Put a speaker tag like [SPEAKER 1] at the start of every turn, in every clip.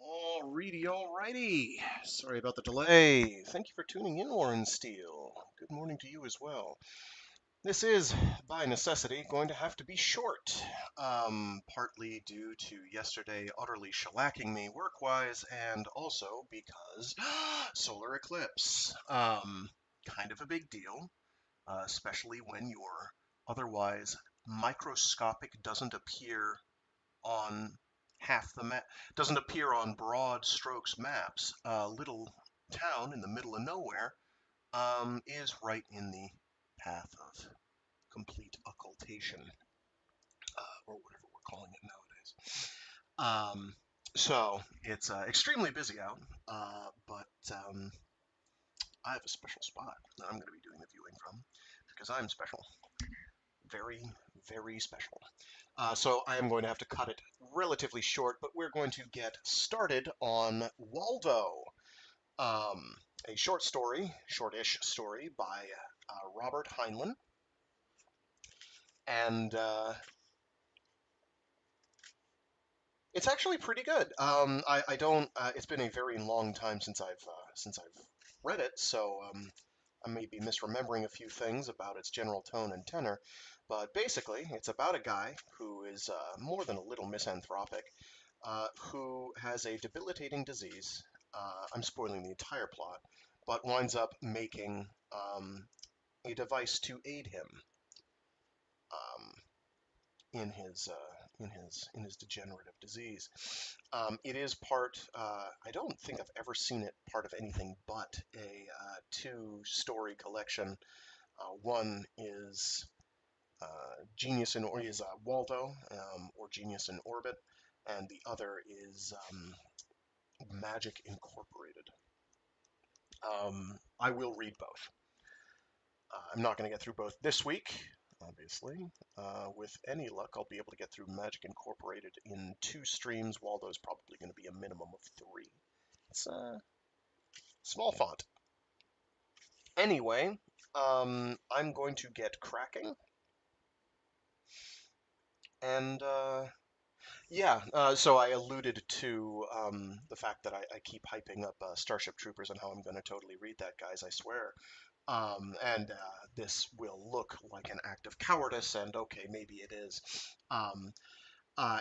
[SPEAKER 1] Alrighty. Sorry about the delay. Thank you for tuning in, Warren Steele. Good morning to you as well. This is, by necessity, going to have to be short, partly due to yesterday utterly shellacking me work-wise, and also because solar eclipse. Kind of a big deal, especially when your otherwise microscopic doesn't appear on half the map, doesn't appear on broad strokes maps. A little town in the middle of nowhere is right in the path of complete occultation, or whatever we're calling it nowadays. So it's extremely busy out, but I have a special spot that I'm going to be doing the viewing from because I'm special. Very, very special. So I am going to have to cut it relatively short, but we're going to get started on Waldo, um, a short story, shortish story by Robert Heinlein. And it's actually pretty good. I don't. It's been a very long time since I've read it, so I may be misremembering a few things about its general tone and tenor. But basically, it's about a guy who is more than a little misanthropic, who has a debilitating disease. I'm spoiling the entire plot, but winds up making a device to aid him um, in his degenerative disease. It is part. I don't think I've ever seen it part of anything but a two-story collection. One is Genius in or is Waldo, or Genius in Orbit, and the other is Magic Incorporated. I will read both. I'm not going to get through both this week, obviously. With any luck, I'll be able to get through Magic Incorporated in 2 streams. Waldo's probably going to be a minimum of 3. It's a small font. Anyway, I'm going to get cracking. And yeah, so I alluded to the fact that I keep hyping up Starship Troopers and how I'm going to totally read that, guys, I swear. And this will look like an act of cowardice, and okay, maybe it is. Um,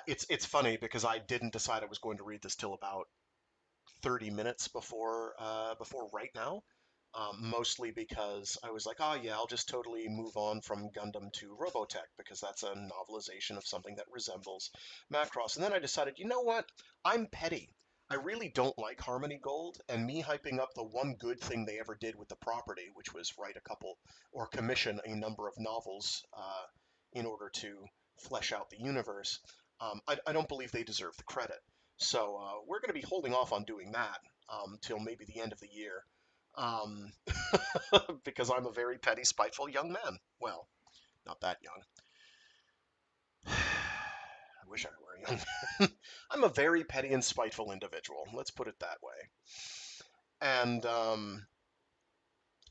[SPEAKER 1] it's funny because I didn't decide I was going to read this till about 30 minutes before right now. Mostly because I was like, oh yeah, I'll just totally move on from Gundam to Robotech because that's a novelization of something that resembles Macross. And then I decided, you know what? I'm petty. I really don't like Harmony Gold, and me hyping up the one good thing they ever did with the property, which was write a couple or commission a number of novels in order to flesh out the universe. I don't believe they deserve the credit. So we're going to be holding off on doing that till maybe the end of the year. Um, because I'm a very petty, spiteful young man. Well, not that young. I wish I were young. I'm a very petty and spiteful individual. Let's put it that way. And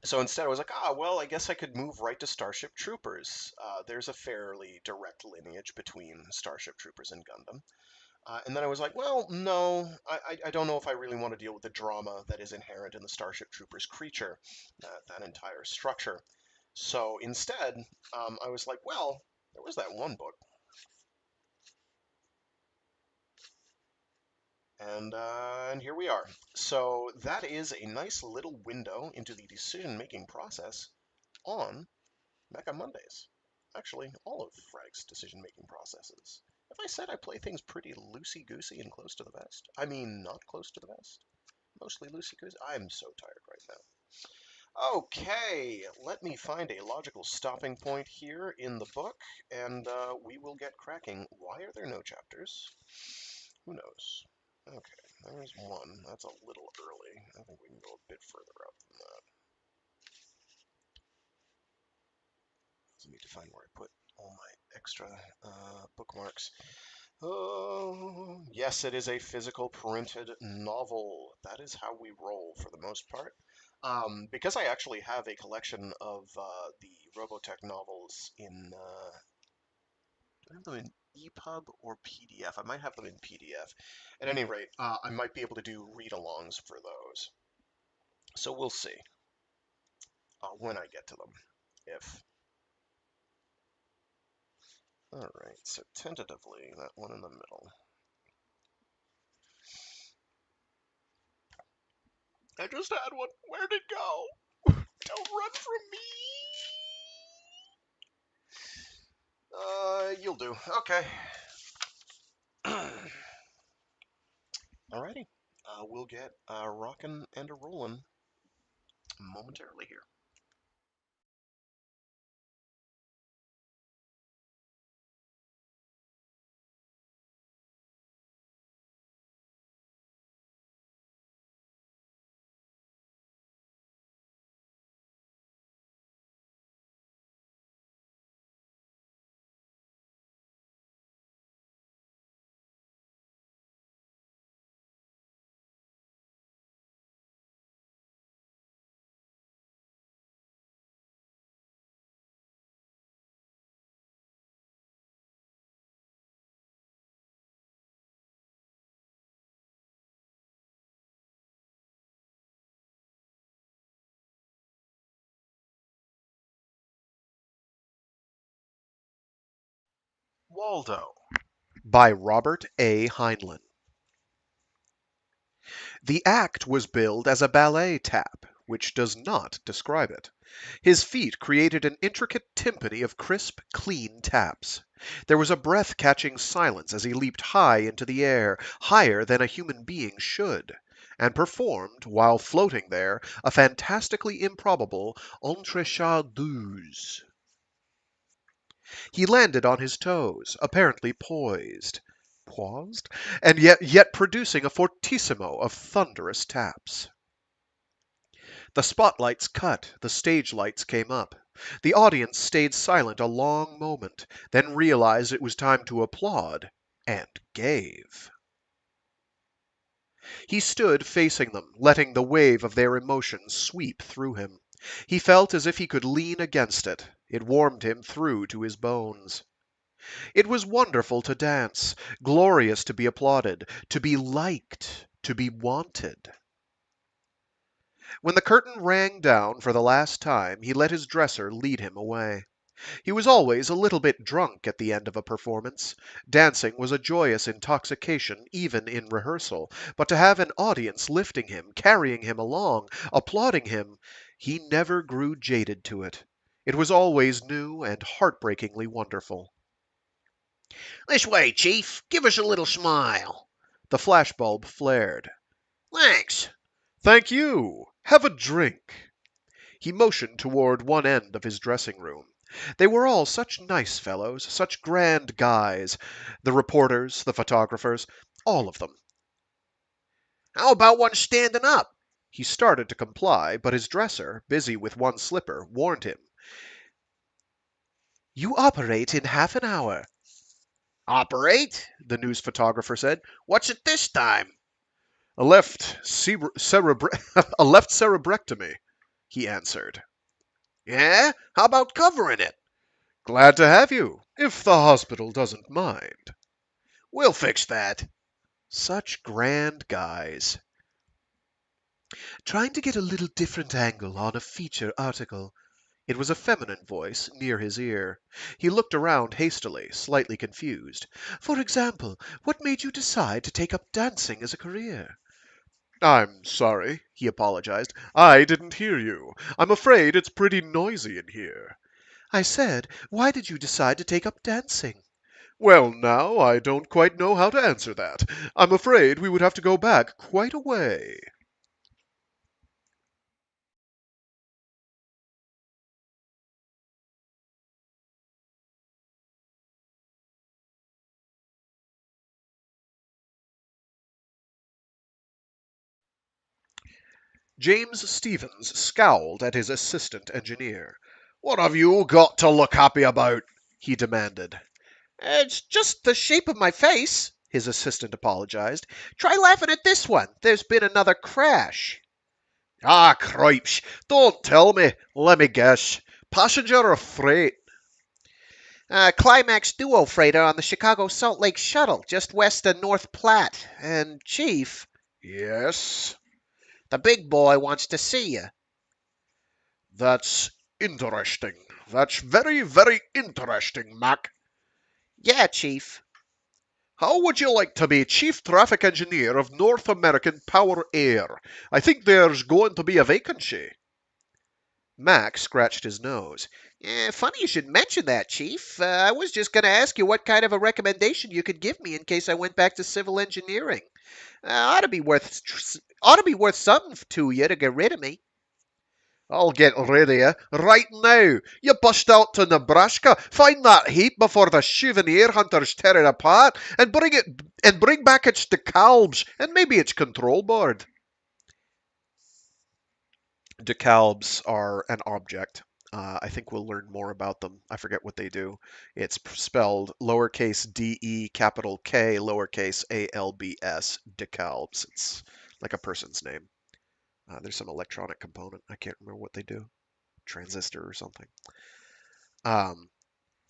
[SPEAKER 1] so instead, I was like, well, I guess I could move right to Starship Troopers. There's a fairly direct lineage between Starship Troopers and Gundam. And then I was like, well, no, I don't know if I really want to deal with the drama that is inherent in the Starship Troopers creature, that entire structure. So instead, I was like, well, there was that one book. And here we are. So that is a nice little window into the decision-making process on Mecha Mondays. Actually, all of Frag's decision-making processes. Have I said I play things pretty loosey-goosey and close to the vest? I mean, not close to the vest. Mostly loosey-goosey. I'm so tired right now. Okay, let me find a logical stopping point here in the book, and we will get cracking. Why are there no chapters? Who knows? Okay, there's one. That's a little early. I think we can go a bit further out than that. I need to find where I put all my extra bookmarks. Oh, yes, it is a physical printed novel. That is how we roll for the most part. Because I actually have a collection of the Robotech novels in, do I have them in? EPUB or PDF. I might have them in PDF. At any rate, I might be able to do read-alongs for those. So we'll see when I get to them, if. All right, so tentatively, that one in the middle. I just had one. Where'd it go? Don't run from me! You'll do. Okay. Alrighty. We'll get rockin' and a rollin' momentarily here. Waldo by Robert A. Heinlein. The act was billed as a ballet tap, which does not describe it. His feet created an intricate timpani of crisp, clean taps. There was a breath-catching silence as he leaped high into the air, higher than a human being should, and performed, while floating there, a fantastically improbable entrechat-douze. He landed on his toes, apparently poised, and yet producing a fortissimo of thunderous taps. The spotlights cut, the stage lights came up. The audience stayed silent a long moment, then realized it was time to applaud, and gave. He stood facing them, letting the wave of their emotions sweep through him. He felt as if he could lean against it. It warmed him through to his bones. It was wonderful to dance, glorious to be applauded, to be liked, to be wanted. When the curtain rang down for the last time, he let his dresser lead him away. He was always a little bit drunk at the end of a performance. Dancing was a joyous intoxication, even in rehearsal, but to have an audience lifting him, carrying him along, applauding him, he never grew jaded to it. It was always new and heartbreakingly wonderful.
[SPEAKER 2] This way, Chief. Give us a little smile.
[SPEAKER 1] The flashbulb flared.
[SPEAKER 2] Thanks.
[SPEAKER 1] Thank you. Have a drink. He motioned toward one end of his dressing room. They were all such nice fellows, such grand guys. The reporters, the photographers, all of them.
[SPEAKER 2] How about one standing up?
[SPEAKER 1] He started to comply, but his dresser, busy with one slipper, warned him. You operate in half an hour.
[SPEAKER 2] Operate?
[SPEAKER 1] The news photographer said.
[SPEAKER 2] What's it this time?
[SPEAKER 1] A left cerebrectomy, he answered.
[SPEAKER 2] Yeah? How about covering it?
[SPEAKER 1] Glad to have you, if the hospital doesn't mind.
[SPEAKER 2] We'll fix that.
[SPEAKER 1] Such grand guys. Trying to get a little different angle on a feature article. It was a feminine voice near his ear. He looked around hastily, slightly confused. For example, what made you decide to take up dancing as a career? I'm sorry, he apologized. I didn't hear you. I'm afraid it's pretty noisy in here. I said, why did you decide to take up dancing? Well, now, I don't quite know how to answer that. I'm afraid we would have to go back quite a way. James Stevens scowled at his assistant engineer.
[SPEAKER 2] What have you got to look happy about?
[SPEAKER 1] He demanded.
[SPEAKER 2] It's just the shape of my face, his assistant apologized. Try laughing at this one. There's been another crash.
[SPEAKER 1] Ah, cripes! Don't tell me. Let me guess. Passenger or freight?
[SPEAKER 2] Climax Duo freighter on the Chicago Salt Lake Shuttle, just west of North Platte. And, Chief,
[SPEAKER 3] Yes,
[SPEAKER 2] the big boy wants to see you.
[SPEAKER 3] that's interesting. That's very, very interesting, Mac.
[SPEAKER 2] Yeah, Chief.
[SPEAKER 3] How would you like to be Chief Traffic Engineer of North American Power Air? I think there's going to be a vacancy.
[SPEAKER 2] Mac scratched his nose. Funny you should mention that, Chief. I was just going to ask you what kind of a recommendation you could give me in case I went back to civil engineering. Ought to be worth something to you to get rid of me.
[SPEAKER 3] I'll get rid of you right now. You bust out to Nebraska, find that heap before the souvenir hunters tear it apart, and bring back its decalbs and maybe its control board.
[SPEAKER 2] Decalbs are an object. I think we'll learn more about them. I forget what they do. It's spelled lowercase de, capital K, lowercase albs, decalbs. It's like a person's name. There's some electronic component. I can't remember what they do. Transistor or something. Um,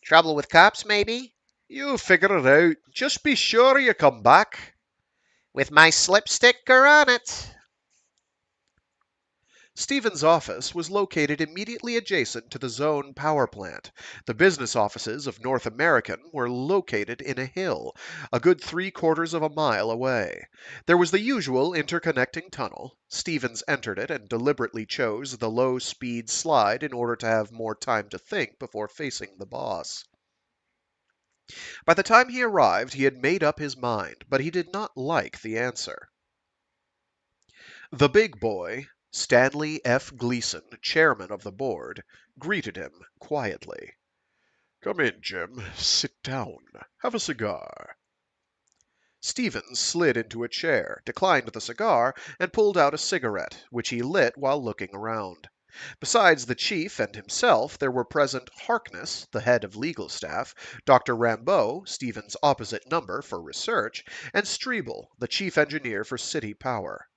[SPEAKER 2] Trouble with cops, maybe?
[SPEAKER 3] You figure it out. Just be sure you come back.
[SPEAKER 2] With my slip sticker on it.
[SPEAKER 3] Stephen's office was located immediately adjacent to the Zone power plant. The business offices of North American were located in a hill, a good 3/4 of a mile away. There was the usual interconnecting tunnel. Stevens entered it and deliberately chose the low-speed slide in order to have more time to think before facing the boss. By the time he arrived, he had made up his mind, but he did not like the answer. The big boy, Stanley F. Gleason, chairman of the board, greeted him quietly.
[SPEAKER 4] Come in, Jim. Sit down. Have a cigar.
[SPEAKER 3] Stevens slid into a chair, declined the cigar, and pulled out a cigarette, which he lit while looking around. Besides the chief and himself, there were present Harkness, the head of legal staff, Dr. Rambeau, Stevens' opposite number for research, and Strebel, the chief engineer for city power.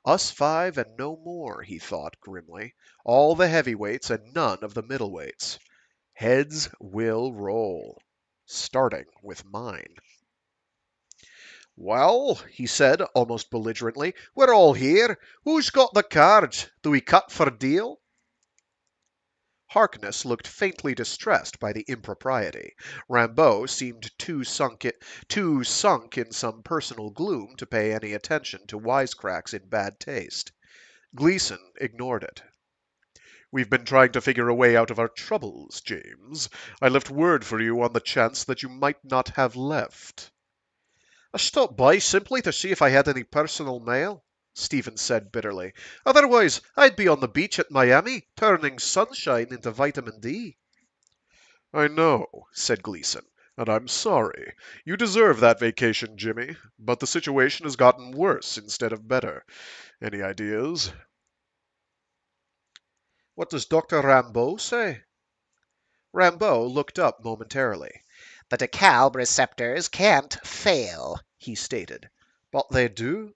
[SPEAKER 3] Us five and no more, he thought grimly. All the heavyweights and none of the middleweights. Heads will roll. Starting with mine. Well, he said, almost belligerently, we're all here. Who's got the cards? Do we cut for deal? Harkness looked faintly distressed by the impropriety. Rambeau seemed too sunk in some personal gloom to pay any attention to wisecracks in bad taste. Gleason ignored it.
[SPEAKER 4] We've been trying to figure a way out of our troubles, James. I left word for you on the chance that you might not have left.
[SPEAKER 3] I stopped by simply to see if I had any personal mail, Stevens said bitterly. Otherwise, I'd be on the beach at Miami, turning sunshine into vitamin D.
[SPEAKER 4] I know, said Gleason, and I'm sorry. You deserve that vacation, Jimmy, but the situation has gotten worse instead of better. Any ideas?
[SPEAKER 3] What does Dr. Rambeau say? Rambeau looked up momentarily.
[SPEAKER 2] The DeKalb receptors can't fail, he stated.
[SPEAKER 3] But they do.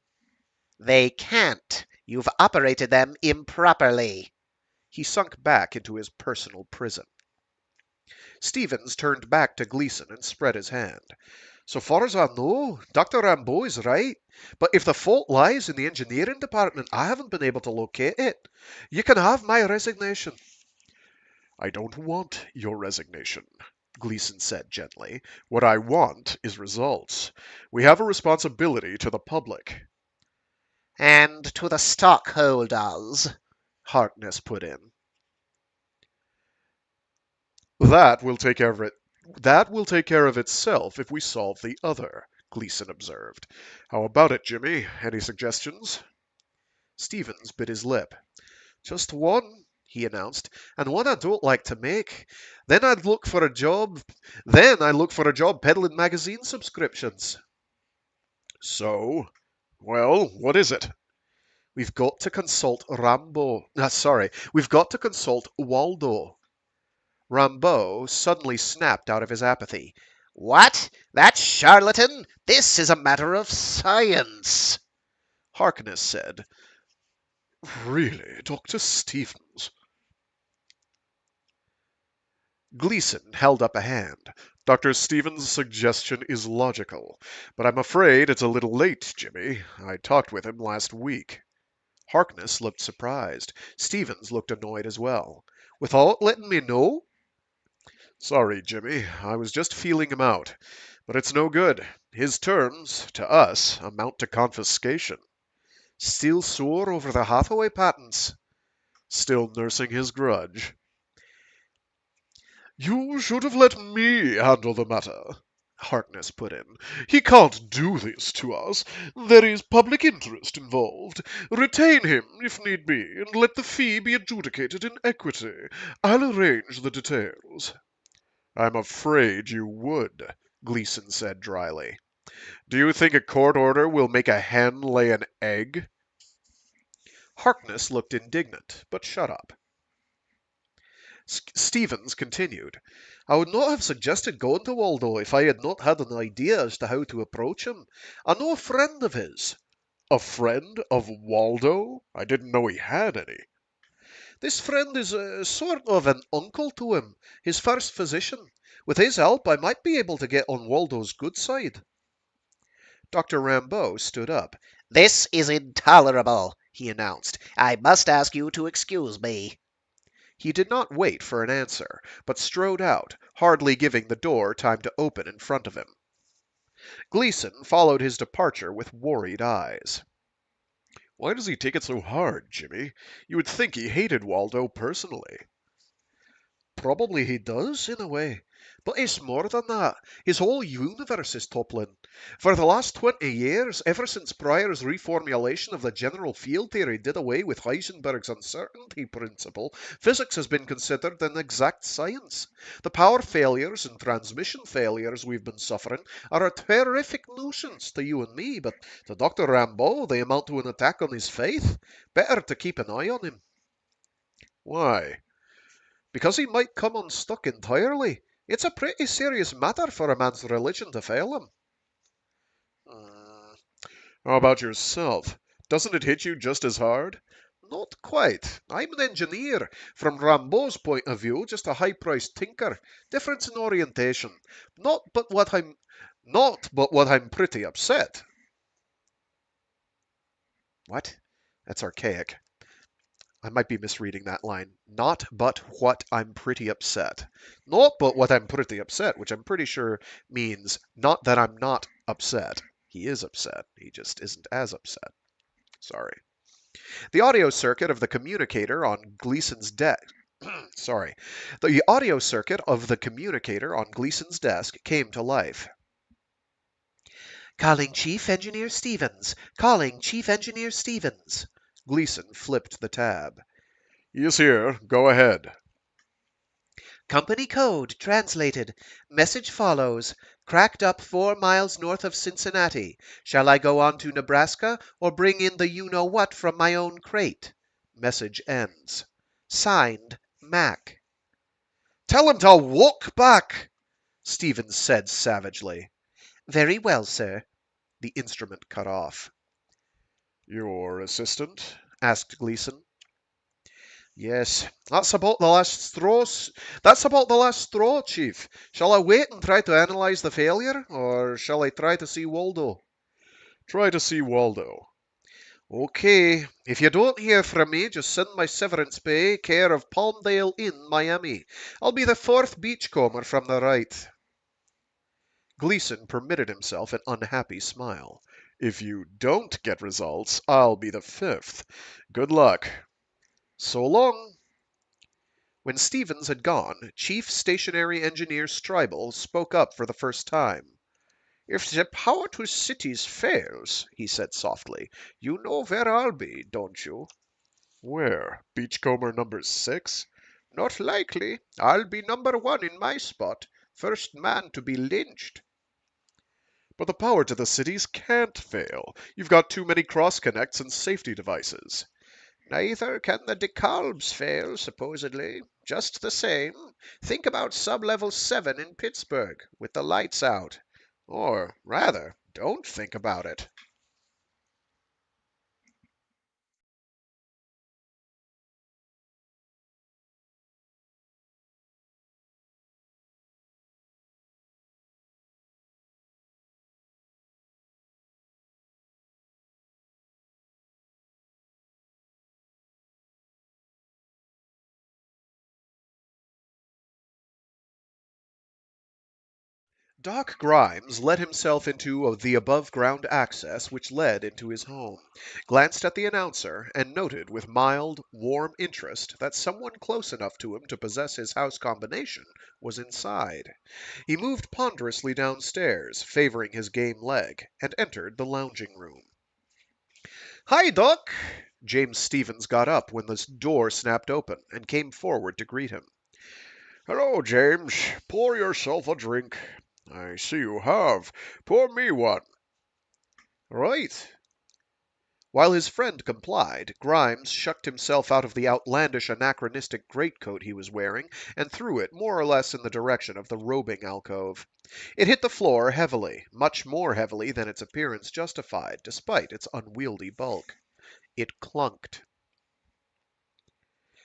[SPEAKER 2] They can't. You've operated them improperly.
[SPEAKER 3] He sunk back into his personal prison. Stevens turned back to Gleason and spread his hand. So far as I know, Dr. Rambeau is right. But if the fault lies in the engineering department, I haven't been able to locate it. You can have my resignation.
[SPEAKER 4] I don't want your resignation, Gleason said gently. What I want is results. We have a responsibility to the public.
[SPEAKER 2] And to the stockholders,
[SPEAKER 3] Harkness put in.
[SPEAKER 4] That will take care of it. That will take care of itself if we solve the other, Gleason observed. How about it, Jimmy? Any suggestions?
[SPEAKER 3] Stevens bit his lip. Just one, he announced, and one I don't like to make. Then I look for a job peddling magazine subscriptions.
[SPEAKER 4] So? Well, what is it?
[SPEAKER 3] We've got to consult we've got to consult Waldo. Rambeau suddenly snapped out of his apathy.
[SPEAKER 2] What? That charlatan? This is a matter of science.
[SPEAKER 3] Harkness said.
[SPEAKER 4] Really, Dr. Stevens?
[SPEAKER 3] Gleason held up a hand.
[SPEAKER 4] Dr. Stevens' suggestion is logical, but I'm afraid it's a little late, Jimmy. I talked with him last week.
[SPEAKER 3] Harkness looked surprised. Stevens looked annoyed as well. Without letting me know?
[SPEAKER 4] Sorry, Jimmy. I was just feeling him out. But it's no good. His terms, to us, amount to confiscation.
[SPEAKER 3] Still sore over the Hathaway patents.
[SPEAKER 4] Still nursing his grudge. You should have let me handle the matter,
[SPEAKER 3] Harkness put in.
[SPEAKER 4] he can't do this to us. There is public interest involved. Retain him, if need be, and let the fee be adjudicated in equity. I'll arrange the details. I'm afraid you would,
[SPEAKER 3] Gleason said dryly.
[SPEAKER 4] Do you think a court order will make a hen lay an egg?
[SPEAKER 3] Harkness looked indignant, but shut up. Stevens continued. I would not have suggested going to Waldo if I had not had an idea as to how to approach him. I know a friend of his.
[SPEAKER 4] A friend of Waldo? I didn't know he had any.
[SPEAKER 3] This friend is a sort of an uncle to him, his first physician. With his help, I might be able to get on Waldo's good side. Dr. Rambeau stood up.
[SPEAKER 5] This is intolerable, he announced. I must ask you to excuse me.
[SPEAKER 3] He did not wait for an answer, but strode out, hardly giving the door time to open in front of him. Gleason followed his departure with worried eyes.
[SPEAKER 4] Why does he take it so hard, Jimmy? You would think he hated Waldo personally.
[SPEAKER 3] Probably he does, in a way. But it's more than that. His whole universe is toppling. For the last 20 years, ever since Pryor's reformulation of the general field theory did away with Heisenberg's uncertainty principle, physics has been considered an exact science. The power failures and transmission failures we've been suffering are a terrific nuisance to you and me, but to Dr. Rambeau they amount to an attack on his faith. Better to keep an eye on him.
[SPEAKER 4] Why?
[SPEAKER 3] Because he might come unstuck entirely. It's a pretty serious matter for a man's religion to fail him.
[SPEAKER 4] Hmm. How about yourself? Doesn't it hit you just as hard?
[SPEAKER 3] Not quite. I'm an engineer. From Rambeau's point of view, just a high-priced tinker. Difference in orientation. Not but what I'm pretty upset. What? That's archaic. I might be misreading that line. Not but what I'm pretty upset. Not but what I'm pretty upset, which I'm pretty sure means not that I'm not upset. He is upset. He just isn't as upset. Sorry. The audio circuit of the communicator on Gleason's desk. Sorry. The audio circuit of the communicator on Gleason's desk came to life. Calling Chief Engineer Stevens. Calling Chief Engineer Stevens. Gleason flipped the tab.
[SPEAKER 4] He is here. Go ahead.
[SPEAKER 5] Company code translated. Message follows. Cracked up 4 miles north of Cincinnati. Shall I go on to Nebraska or bring in the you-know-what from my own crate? Message ends. Signed, Mac. Tell him to walk back, Stevens said savagely. Very well, sir. The instrument cut off.
[SPEAKER 4] Your assistant?
[SPEAKER 3] Asked Gleason. Yes, that's about the last straw. That's about the last straw, Chief. Shall I wait and try to analyze the failure, or shall I try to see Waldo?
[SPEAKER 4] Try to see Waldo.
[SPEAKER 3] Okay. If you don't hear from me, just send my severance pay, care of Palmdale Inn, Miami. I'll be the 4th beachcomber from the right. Gleason permitted himself an unhappy smile.
[SPEAKER 4] If you don't get results, I'll be the 5th. Good luck.
[SPEAKER 3] So long. When Stevens had gone, Chief Stationary Engineer Stribel spoke up for the first time. If the power to cities fails, he said softly, you know where I'll be, don't you?
[SPEAKER 4] Where? Beachcomber number 6?
[SPEAKER 3] Not likely. I'll be number 1 in my spot, first man to be lynched.
[SPEAKER 4] But the power to the cities can't fail. You've got too many cross-connects and safety devices.
[SPEAKER 3] Neither can the DeKalbs fail, supposedly. Just the same, think about Sublevel 7 in Pittsburgh, with the lights out. Or, rather, don't think about it. Doc Grimes let himself into the above-ground access which led into his home, glanced at the announcer, and noted with mild, warm interest that someone close enough to him to possess his house combination was inside. He moved ponderously downstairs, favoring his game leg, and entered the lounging room. "Hi, Doc!" James Stevens got up when the door snapped open and came forward to greet him.
[SPEAKER 4] Hello, James. Pour yourself a drink. I see you have. Pour me one.
[SPEAKER 3] "Right." While his friend complied, Grimes shucked himself out of the outlandish anachronistic greatcoat he was wearing and threw it more or less in the direction of the robing alcove. It hit the floor heavily, much more heavily than its appearance justified, despite its unwieldy bulk. It clunked.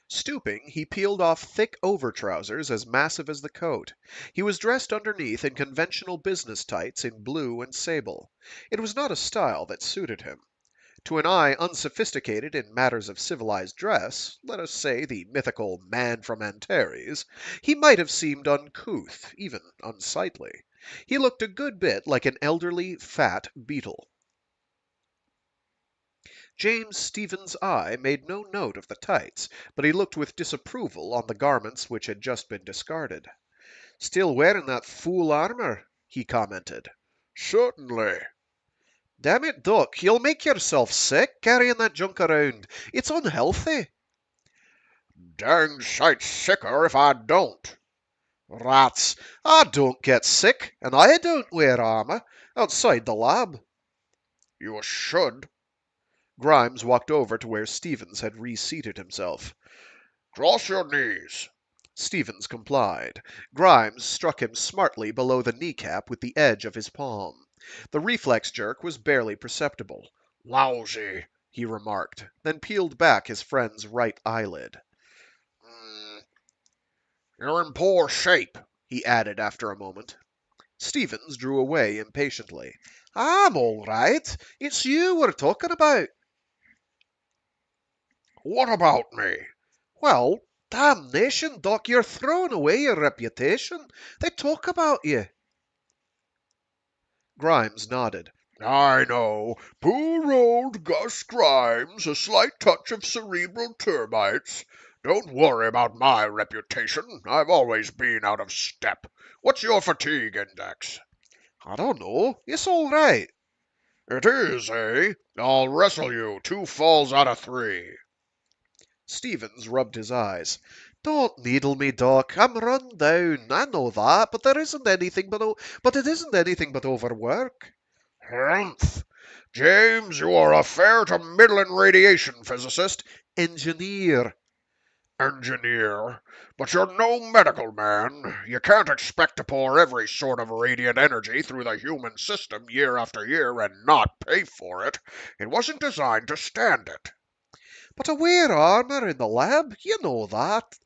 [SPEAKER 3] Stooping, he peeled off thick over-trousers as massive as the coat. He was dressed underneath in conventional business tights in blue and sable. It was not a style that suited him. To an eye unsophisticated in matters of civilized dress, let us say the mythical man from Antares, he might have seemed uncouth, even unsightly. He looked a good bit like an elderly, fat beetle. James Stevens' eye made no note of the tights, but he looked with disapproval on the garments which had just been discarded. "Still wearing that fool armor?" he commented.
[SPEAKER 4] Certainly.
[SPEAKER 3] "Damn it, Doc, you'll make yourself sick carrying that junk around. It's unhealthy."
[SPEAKER 4] Dang sight sicker if I don't.
[SPEAKER 3] "Rats, I don't get sick, and I don't wear armor outside the lab."
[SPEAKER 4] You should.
[SPEAKER 3] Grimes walked over to where Stevens had reseated himself.
[SPEAKER 4] Cross your knees.
[SPEAKER 3] Stevens complied. Grimes struck him smartly below the kneecap with the edge of his palm. The reflex jerk was barely perceptible.
[SPEAKER 4] Lousy.
[SPEAKER 3] He remarked, then peeled back his friend's right eyelid.
[SPEAKER 4] You're in poor shape,
[SPEAKER 3] He added after a moment. Stevens drew away impatiently. "I'm all right. It's you we're talking about."
[SPEAKER 4] What about me?
[SPEAKER 3] "Well, damnation, Doc, you're throwing away your reputation. They talk about you." Grimes nodded.
[SPEAKER 4] I know. Poor old Gus Grimes, a slight touch of cerebral termites. Don't worry about my reputation. I've always been out of step. What's your fatigue index?
[SPEAKER 3] "I don't know. It's all right."
[SPEAKER 4] It is, eh? I'll wrestle you 2 falls out of 3.
[SPEAKER 3] Stevens rubbed his eyes. "Don't needle me, Doc. I'm run down. I know that, but it isn't anything but overwork."
[SPEAKER 4] Humph! James, you are a fair to middling radiation physicist.
[SPEAKER 3] "Engineer."
[SPEAKER 4] Engineer. But you're no medical man. You can't expect to pour every sort of radiant energy through the human system year after year and not pay for it. It wasn't designed to stand it.
[SPEAKER 3] "But I wear armor in the lab. You know that."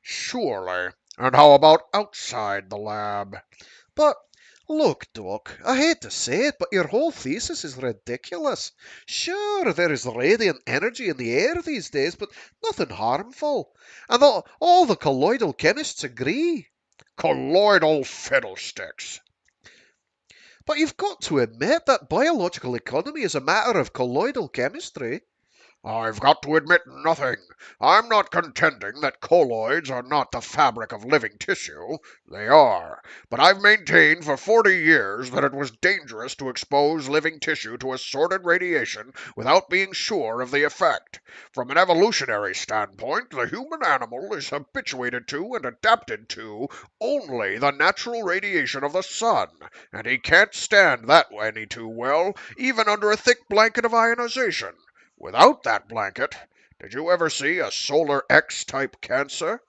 [SPEAKER 4] Surely. And how about outside the lab?
[SPEAKER 3] "But look, Doc, I hate to say it, but your whole thesis is ridiculous. Sure, there is radiant energy in the air these days, but nothing harmful. And all the colloidal chemists agree."
[SPEAKER 4] Colloidal fiddlesticks.
[SPEAKER 3] "But you've got to admit that biological economy is a matter of colloidal chemistry."
[SPEAKER 4] I've got to admit nothing. I'm not contending that colloids are not the fabric of living tissue. They are. But I've maintained for 40 years that it was dangerous to expose living tissue to assorted radiation without being sure of the effect. From an evolutionary standpoint, the human animal is habituated to and adapted to only the natural radiation of the sun, and he can't stand that any too well, even under a thick blanket of ionization. Without that blanket, did you ever see a solar X-type cancer?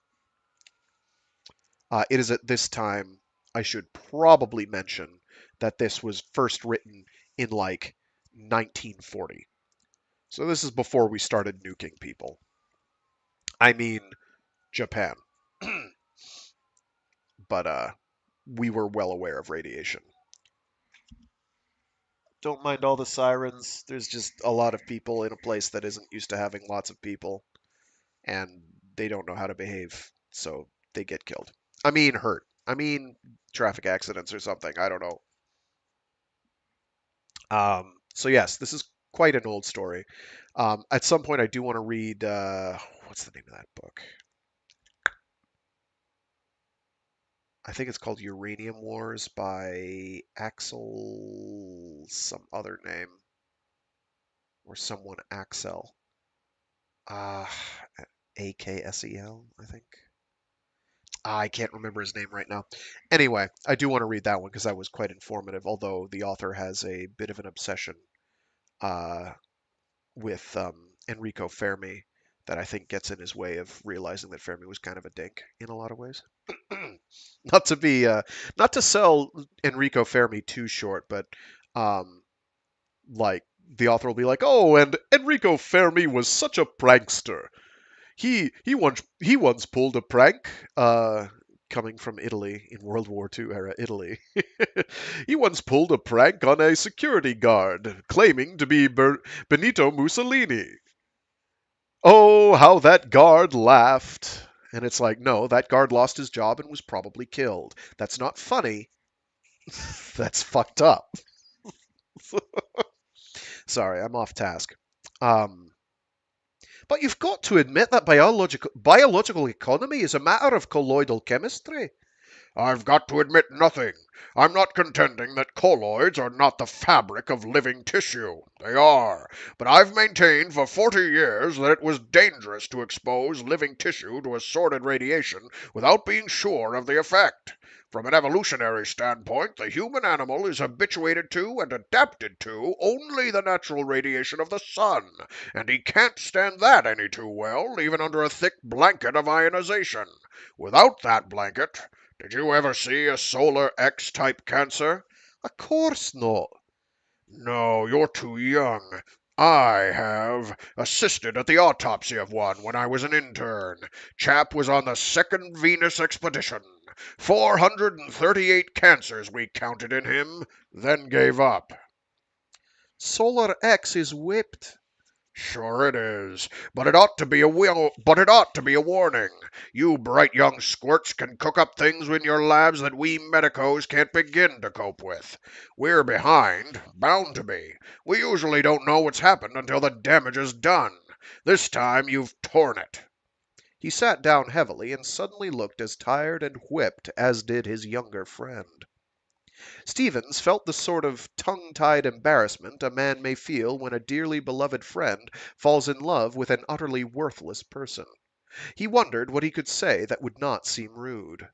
[SPEAKER 3] It is at this time I should probably mention that this was first written in like 1940. So this is before we started nuking people. I mean, Japan. But we were well aware of radiation. Don't mind all the sirens. There's just a lot of people in a place that isn't used to having lots of people, and they don't know how to behave, so they get killed. I mean, hurt. I mean, traffic accidents or something. I don't know. So yes, this is quite an old story. At some point, I do want to read. What's the name of that book? I think it's called Uranium Wars by Axel, some other name, or someone Axel. Uh, Aksel, I think. I can't remember his name right now. Anyway, I do want to read that one because that was quite informative, although the author has a bit of an obsession uh, with Enrico Fermi that I think gets in his way of realizing that Fermi was kind of a dink in a lot of ways. not to be not to sell Enrico Fermi too short, but um, like the author will be like, "Oh, and Enrico Fermi was such a prankster. He once pulled a prank, coming from Italy in World War II era Italy. He once pulled a prank on a security guard, claiming to be Benito Mussolini. Oh, how that guard laughed." And it's like, no, that guard lost his job and was probably killed. That's not funny. That's fucked up. Sorry, I'm off task. Um, but you've got to admit that biological economy is a matter of colloidal chemistry.
[SPEAKER 4] I've got to admit nothing. I'm not contending that colloids are not the fabric of living tissue. They are. But I've maintained for 40 years that it was dangerous to expose living tissue to assorted radiation without being sure of the effect. From an evolutionary standpoint, the human animal is habituated to and adapted to only the natural radiation of the sun, and he can't stand that any too well, even under a thick blanket of ionization. Without that blanket, did you ever see a solar X-type cancer?
[SPEAKER 3] Of course not.
[SPEAKER 4] No, you're too young. I have assisted at the autopsy of one when I was an intern. Chap was on the second Venus expedition. 438 cancers we counted in him, then gave up.
[SPEAKER 3] Solar X is whipped.
[SPEAKER 4] Sure it is, but it ought to be a warning. You bright young squirts can cook up things in your labs that we medicos can't begin to cope with. We're behind, bound to be. We usually don't know what's happened until the damage is done. This time you've torn it.
[SPEAKER 3] He sat down heavily and suddenly looked as tired and whipped as did his younger friend. Stevens felt the sort of tongue-tied embarrassment a man may feel when a dearly beloved friend falls in love with an utterly worthless person. He wondered what he could say that would not seem rude.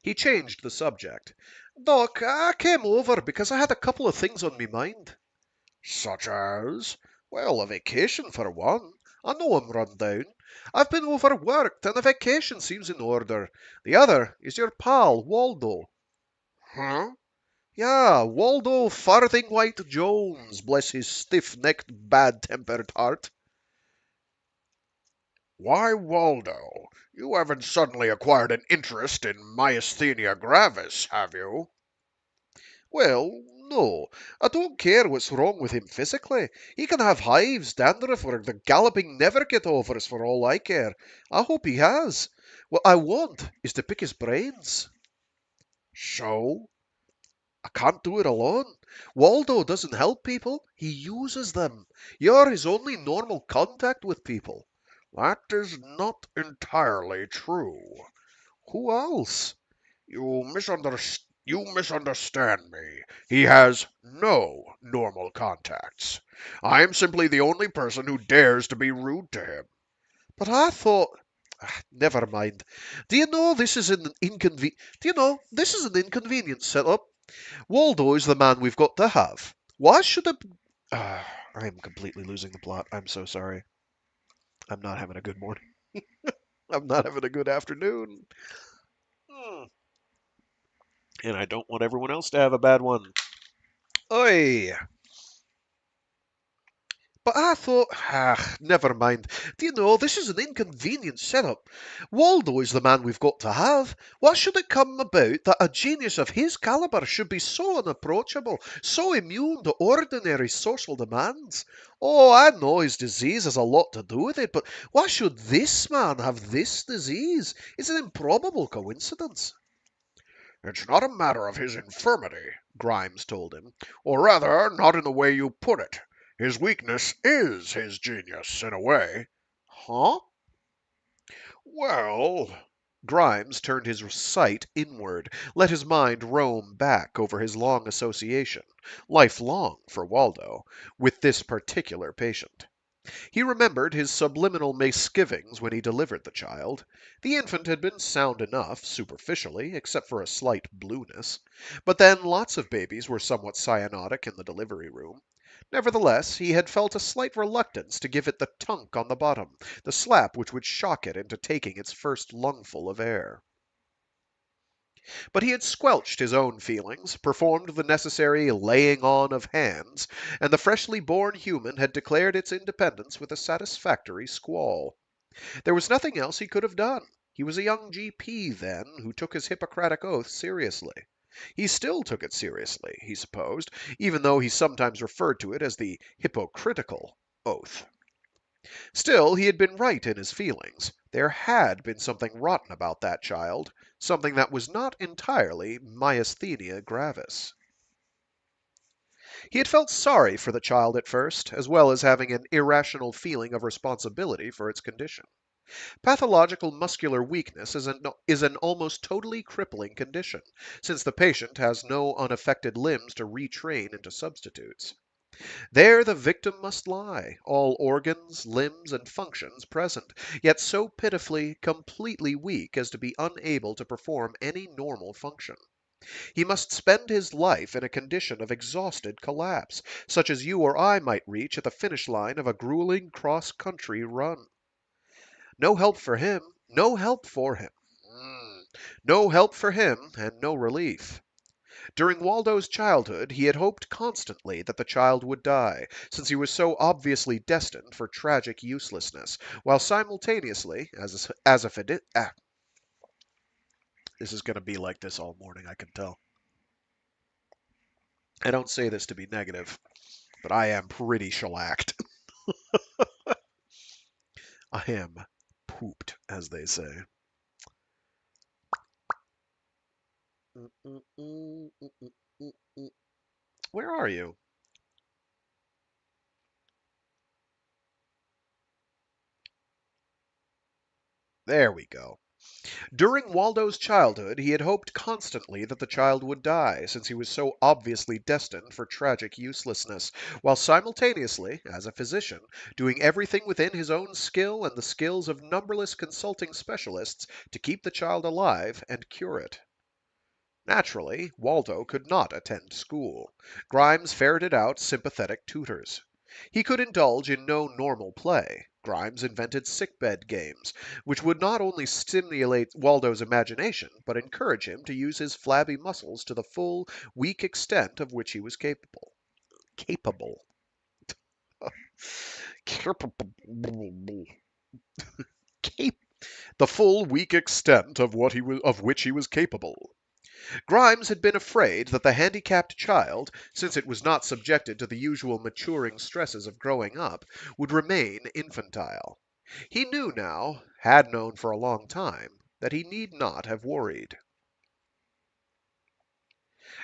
[SPEAKER 3] He changed the subject. "Doc, I came over because I had a couple of things on me mind."
[SPEAKER 4] Such as?
[SPEAKER 3] "Well, a vacation for one. I know I'm run down. I've been overworked, and a vacation seems in order. The other is your pal, Waldo."
[SPEAKER 4] Huh?
[SPEAKER 3] "Yeah, Waldo Farthing White Jones, bless his stiff-necked, bad-tempered heart."
[SPEAKER 4] Why, Waldo, you haven't suddenly acquired an interest in myasthenia gravis, have you?
[SPEAKER 3] "Well, no, I don't care what's wrong with him physically. He can have hives, dandruff, or the galloping never get overs for all I care. I hope he has. What I want is to pick his brains."
[SPEAKER 4] So?
[SPEAKER 3] "I can't do it alone. Waldo doesn't help people, he uses them. You're his only normal contact with people."
[SPEAKER 4] That is not entirely true.
[SPEAKER 3] "Who else?"
[SPEAKER 4] You misunderstand me. He has no normal contacts. I am simply the only person who dares to be rude to him.
[SPEAKER 3] "But I thought—" Never mind. Do you know this is an inconvenient setup? Waldo is the man we've got to have. Why should I? I am completely losing the plot. I'm so sorry. I'm not having a good morning. I'm not having a good afternoon. Hmm. And I don't want everyone else to have a bad one. Oi! But I thought, never mind. Do you know, this is an inconvenient setup. Waldo is the man we've got to have. What should it come about that a genius of his caliber should be so unapproachable, so immune to ordinary social demands? Oh, I know his disease has a lot to do with it, but why should this man have this disease? It's an improbable coincidence.
[SPEAKER 4] It's not a matter of his infirmity, Grimes told him. Or rather, not in the way you put it. His weakness is his genius, in a way.
[SPEAKER 3] Huh?
[SPEAKER 4] Well,
[SPEAKER 3] Grimes turned his sight inward, let his mind roam back over his long association, lifelong for Waldo, with this particular patient. He remembered his subliminal misgivings when he delivered the child. The infant had been sound enough, superficially, except for a slight blueness. But then lots of babies were somewhat cyanotic in the delivery room. Nevertheless, he had felt a slight reluctance to give it the tunk on the bottom, the slap which would shock it into taking its first lungful of air. But he had squelched his own feelings, performed the necessary laying on of hands, and the freshly born human had declared its independence with a satisfactory squall. There was nothing else he could have done. He was a young GP then, who took his Hippocratic oath seriously. He still took it seriously, he supposed, even though he sometimes referred to it as the hypocritical oath. Still, he had been right in his feelings. There had been something rotten about that child, something that was not entirely myasthenia gravis. He had felt sorry for the child at first, as well as having an irrational feeling of responsibility for its condition. Pathological muscular weakness is an almost totally crippling condition, since the patient has no unaffected limbs to retrain into substitutes. There the victim must lie, all organs, limbs, and functions present, yet so pitifully, completely weak as to be unable to perform any normal function. He must spend his life in a condition of exhausted collapse, such as you or I might reach at the finish line of a grueling cross-country run. No help for him, no help for him. No help for him, and no relief. During Waldo's childhood, he had hoped constantly that the child would die, since he was so obviously destined for tragic uselessness, while simultaneously, as a this is going to be like this all morning, I can tell. I don't say this to be negative, but I am pretty shellacked. I am pooped, as they say. Where are you? There we go. During Waldo's childhood, he had hoped constantly that the child would die, since he was so obviously destined for tragic uselessness, while simultaneously, as a physician, doing everything within his own skill and the skills of numberless consulting specialists to keep the child alive and cure it. Naturally, Waldo could not attend school. Grimes ferreted out sympathetic tutors. He could indulge in no normal play. Grimes invented sickbed games, which would not only stimulate Waldo's imagination, but encourage him to use his flabby muscles to the full, weak extent of which he was capable. Capable. Capable. Cap- the full, weak extent of which he was capable. Grimes had been afraid that the handicapped child, since it was not subjected to the usual maturing stresses of growing up, would remain infantile. He knew now, had known for a long time, that he need not have worried.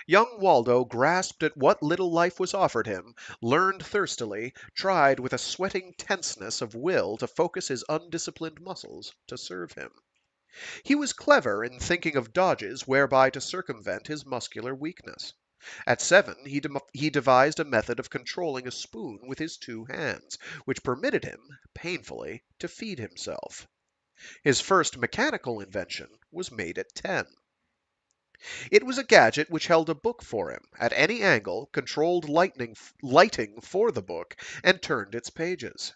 [SPEAKER 3] Young Waldo grasped at what little life was offered him, learned thirstily, tried with a sweating tenseness of will to focus his undisciplined muscles to serve him. He was clever in thinking of dodges whereby to circumvent his muscular weakness. At 7, he devised a method of controlling a spoon with his two hands, which permitted him, painfully, to feed himself. His first mechanical invention was made at 10. It was a gadget which held a book for him, at any angle, controlled lighting for the book, and turned its pages.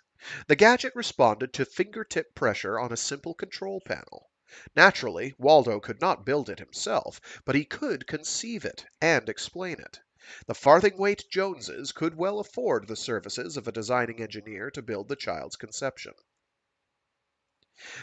[SPEAKER 3] The gadget responded to fingertip pressure on a simple control panel. Naturally, Waldo could not build it himself, but he could conceive it and explain it. The farthing-weight Joneses could well afford the services of a designing engineer to build the child's conception.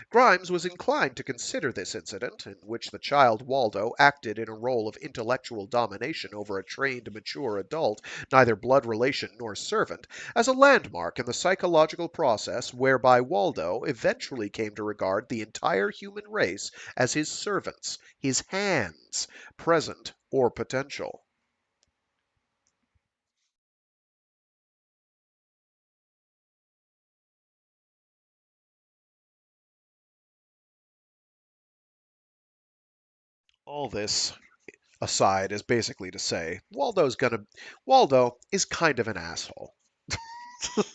[SPEAKER 3] Grimes was inclined to consider this incident, in which the child Waldo acted in a role of intellectual domination over a trained, mature adult, neither blood relation nor servant, as a landmark in the psychological process whereby Waldo eventually came to regard the entire human race as his servants, his hands, present or potential. All this aside is basically to say Waldo is kind of an asshole.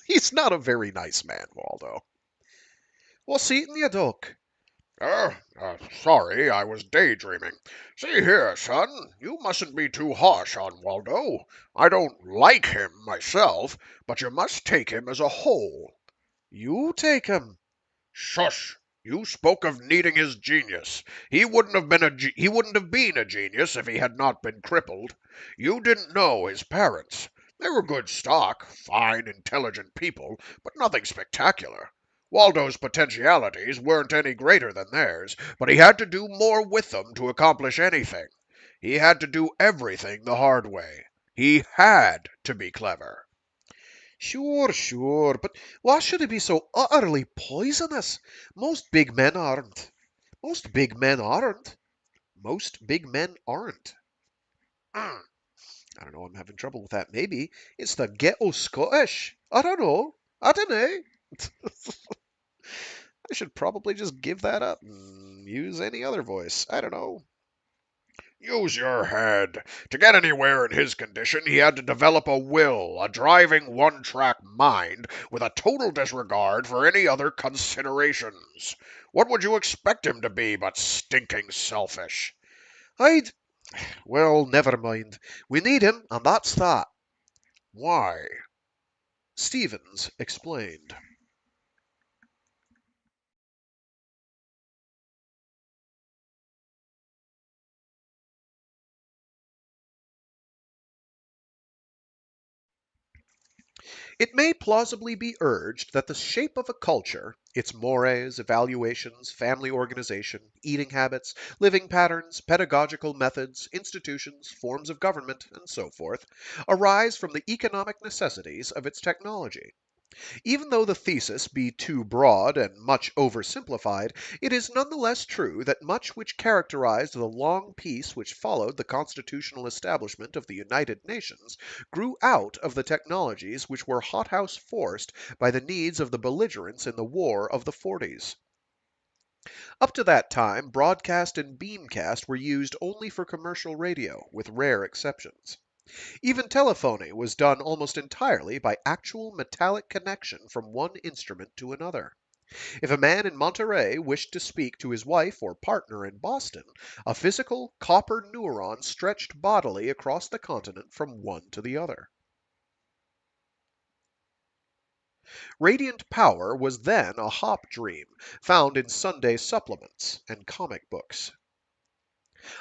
[SPEAKER 3] He's not a very nice man, Waldo. What's eating you, Duck?
[SPEAKER 4] Sorry, I was daydreaming. See here, son, you mustn't be too harsh on Waldo. I don't like him myself, but you must take him as a whole.
[SPEAKER 3] You take him.
[SPEAKER 4] Shush! You spoke of needing his genius. He wouldn't have been a genius if he had not been crippled. You didn't know his parents. They were good stock, fine, intelligent people, but nothing spectacular. Waldo's potentialities weren't any greater than theirs, but he had to do more with them to accomplish anything. He had to do everything the hard way. He had to be clever.
[SPEAKER 3] Sure, but why should he be so utterly poisonous? Most big men aren't. Most big men aren't. Most big men aren't.
[SPEAKER 4] Mm.
[SPEAKER 3] I don't know, I'm having trouble with that. Maybe it's the ghetto Scottish. I don't know. I don't know. I should probably just give that up and use any other voice. I don't know.
[SPEAKER 4] Use your head. To get anywhere in his condition, he had to develop a will, a driving one-track mind, with a total disregard for any other considerations. What would you expect him to be but stinking selfish?
[SPEAKER 3] I'd. Well, never mind. We need him, and that's that.
[SPEAKER 4] Why?
[SPEAKER 3] Stevens explained. It may plausibly be urged that the shape of a culture, its mores, evaluations, family organization, eating habits, living patterns, pedagogical methods, institutions, forms of government, and so forth, arise from the economic necessities of its technology. Even though the thesis be too broad and much oversimplified, it is none the less true that much which characterized the long peace which followed the constitutional establishment of the United Nations grew out of the technologies which were hothouse forced by the needs of the belligerents in the War of the Forties. Up to that time, broadcast and beamcast were used only for commercial radio, with rare exceptions. Even telephony was done almost entirely by actual metallic connection from one instrument to another. If a man in Monterey wished to speak to his wife or partner in Boston, a physical copper neuron stretched bodily across the continent from one to the other. Radiant power was then a hop dream, found in Sunday supplements and comic books.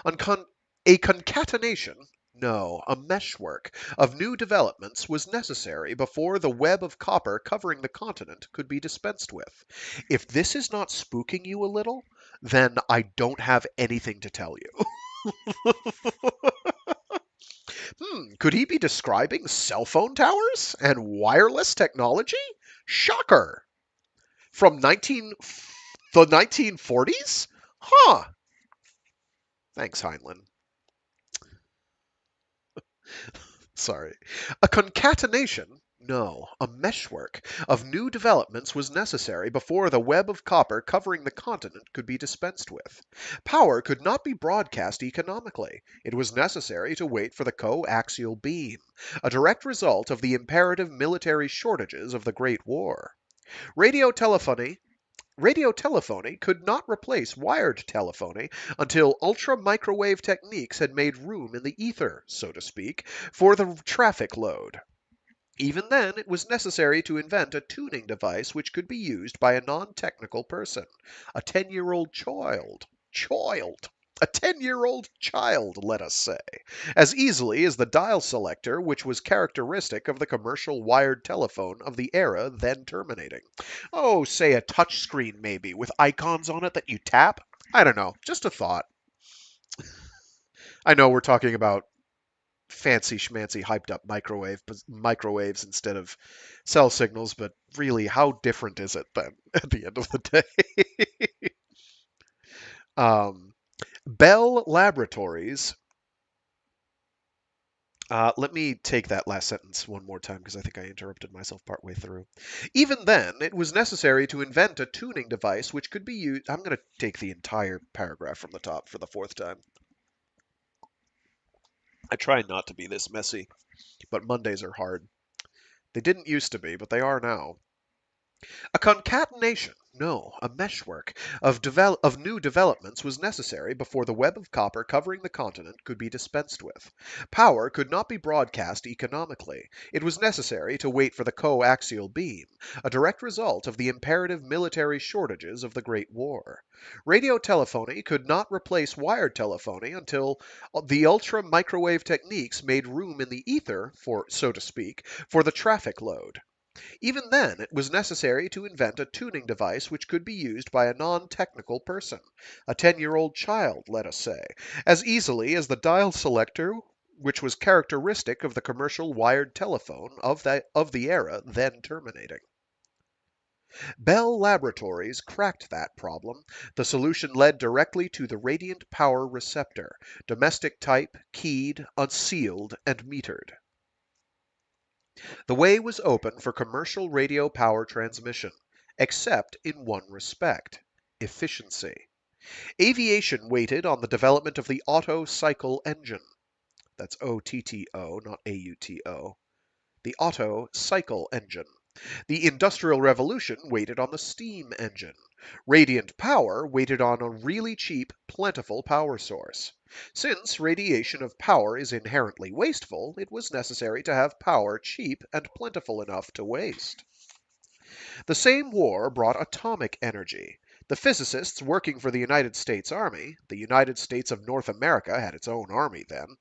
[SPEAKER 3] A concatenation, no, a meshwork, of new developments was necessary before the web of copper covering the continent could be dispensed with. If this is not spooking you a little, then I don't have anything to tell you. Could he be describing cell phone towers and wireless technology? Shocker! From the 1940s? Huh. Thanks, Heinlein. Sorry. A concatenation, no, a meshwork of new developments was necessary before the web of copper covering the continent could be dispensed with. Power could not be broadcast economically. It was necessary to wait for the coaxial beam, a direct result of the imperative military shortages of the Great War. Radio telephony could not replace wired telephony until ultra-microwave techniques had made room in the ether, so to speak, for the traffic load. Even then, it was necessary to invent a tuning device which could be used by a non-technical person, a 10-year-old child. Child! A 10-year-old child, let us say, as easily as the dial selector which was characteristic of the commercial wired telephone of the era then terminating. Oh, say a touch screen maybe, with icons on it that you tap? I don't know, just a thought. I know we're talking about fancy schmancy hyped up microwaves instead of cell signals, but really, how different is it then at the end of the day? um, Bell Laboratories. Let me take that last sentence one more time because I think I interrupted myself partway through. Even then, it was necessary to invent a tuning device which could be used. I'm going to take the entire paragraph from the top for the fourth time. I try not to be this messy, but Mondays are hard. They didn't used to be, but they are now. A concatenation, no, a meshwork of new developments was necessary before the web of copper covering the continent could be dispensed with. Power could not be broadcast economically. It was necessary to wait for the coaxial beam, a direct result of the imperative military shortages of the Great War. Radio telephony could not replace wired telephony until the ultra microwave techniques made room in the ether, for so to speak, for the traffic load. Even then, it was necessary to invent a tuning device which could be used by a non-technical person, a 10-year-old child, let us say, as easily as the dial selector which was characteristic of the commercial wired telephone of the era then terminating. Bell Laboratories cracked that problem. The solution led directly to the radiant power receptor, domestic type, keyed, unsealed, and metered. The way was open for commercial radio power transmission, except in one respect: efficiency. Aviation waited on the development of the Otto cycle engine. That's OTTO, not AUTO. The Otto cycle engine. The Industrial Revolution waited on the steam engine. Radiant power waited on a really cheap, plentiful power source. Since radiation of power is inherently wasteful, it was necessary to have power cheap and plentiful enough to waste. The same war brought atomic energy. The physicists working for the United States Army, the United States of North America had its own army then,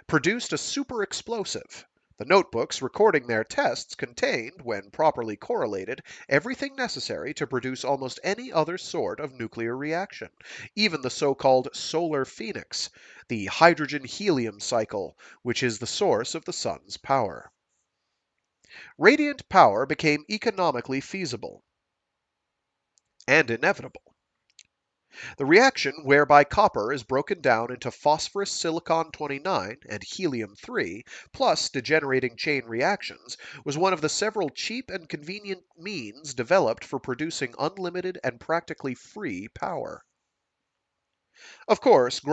[SPEAKER 3] produced a super explosive. The notebooks recording their tests contained, when properly correlated, everything necessary to produce almost any other sort of nuclear reaction, even the so-called solar phoenix, the hydrogen-helium cycle, which is the source of the sun's power. Radiant power became economically feasible and inevitable. The reaction whereby copper is broken down into phosphorus silicon 29 and helium 3, plus degenerating chain reactions, was one of the several cheap and convenient means developed for producing unlimited and practically free power. Of course, Of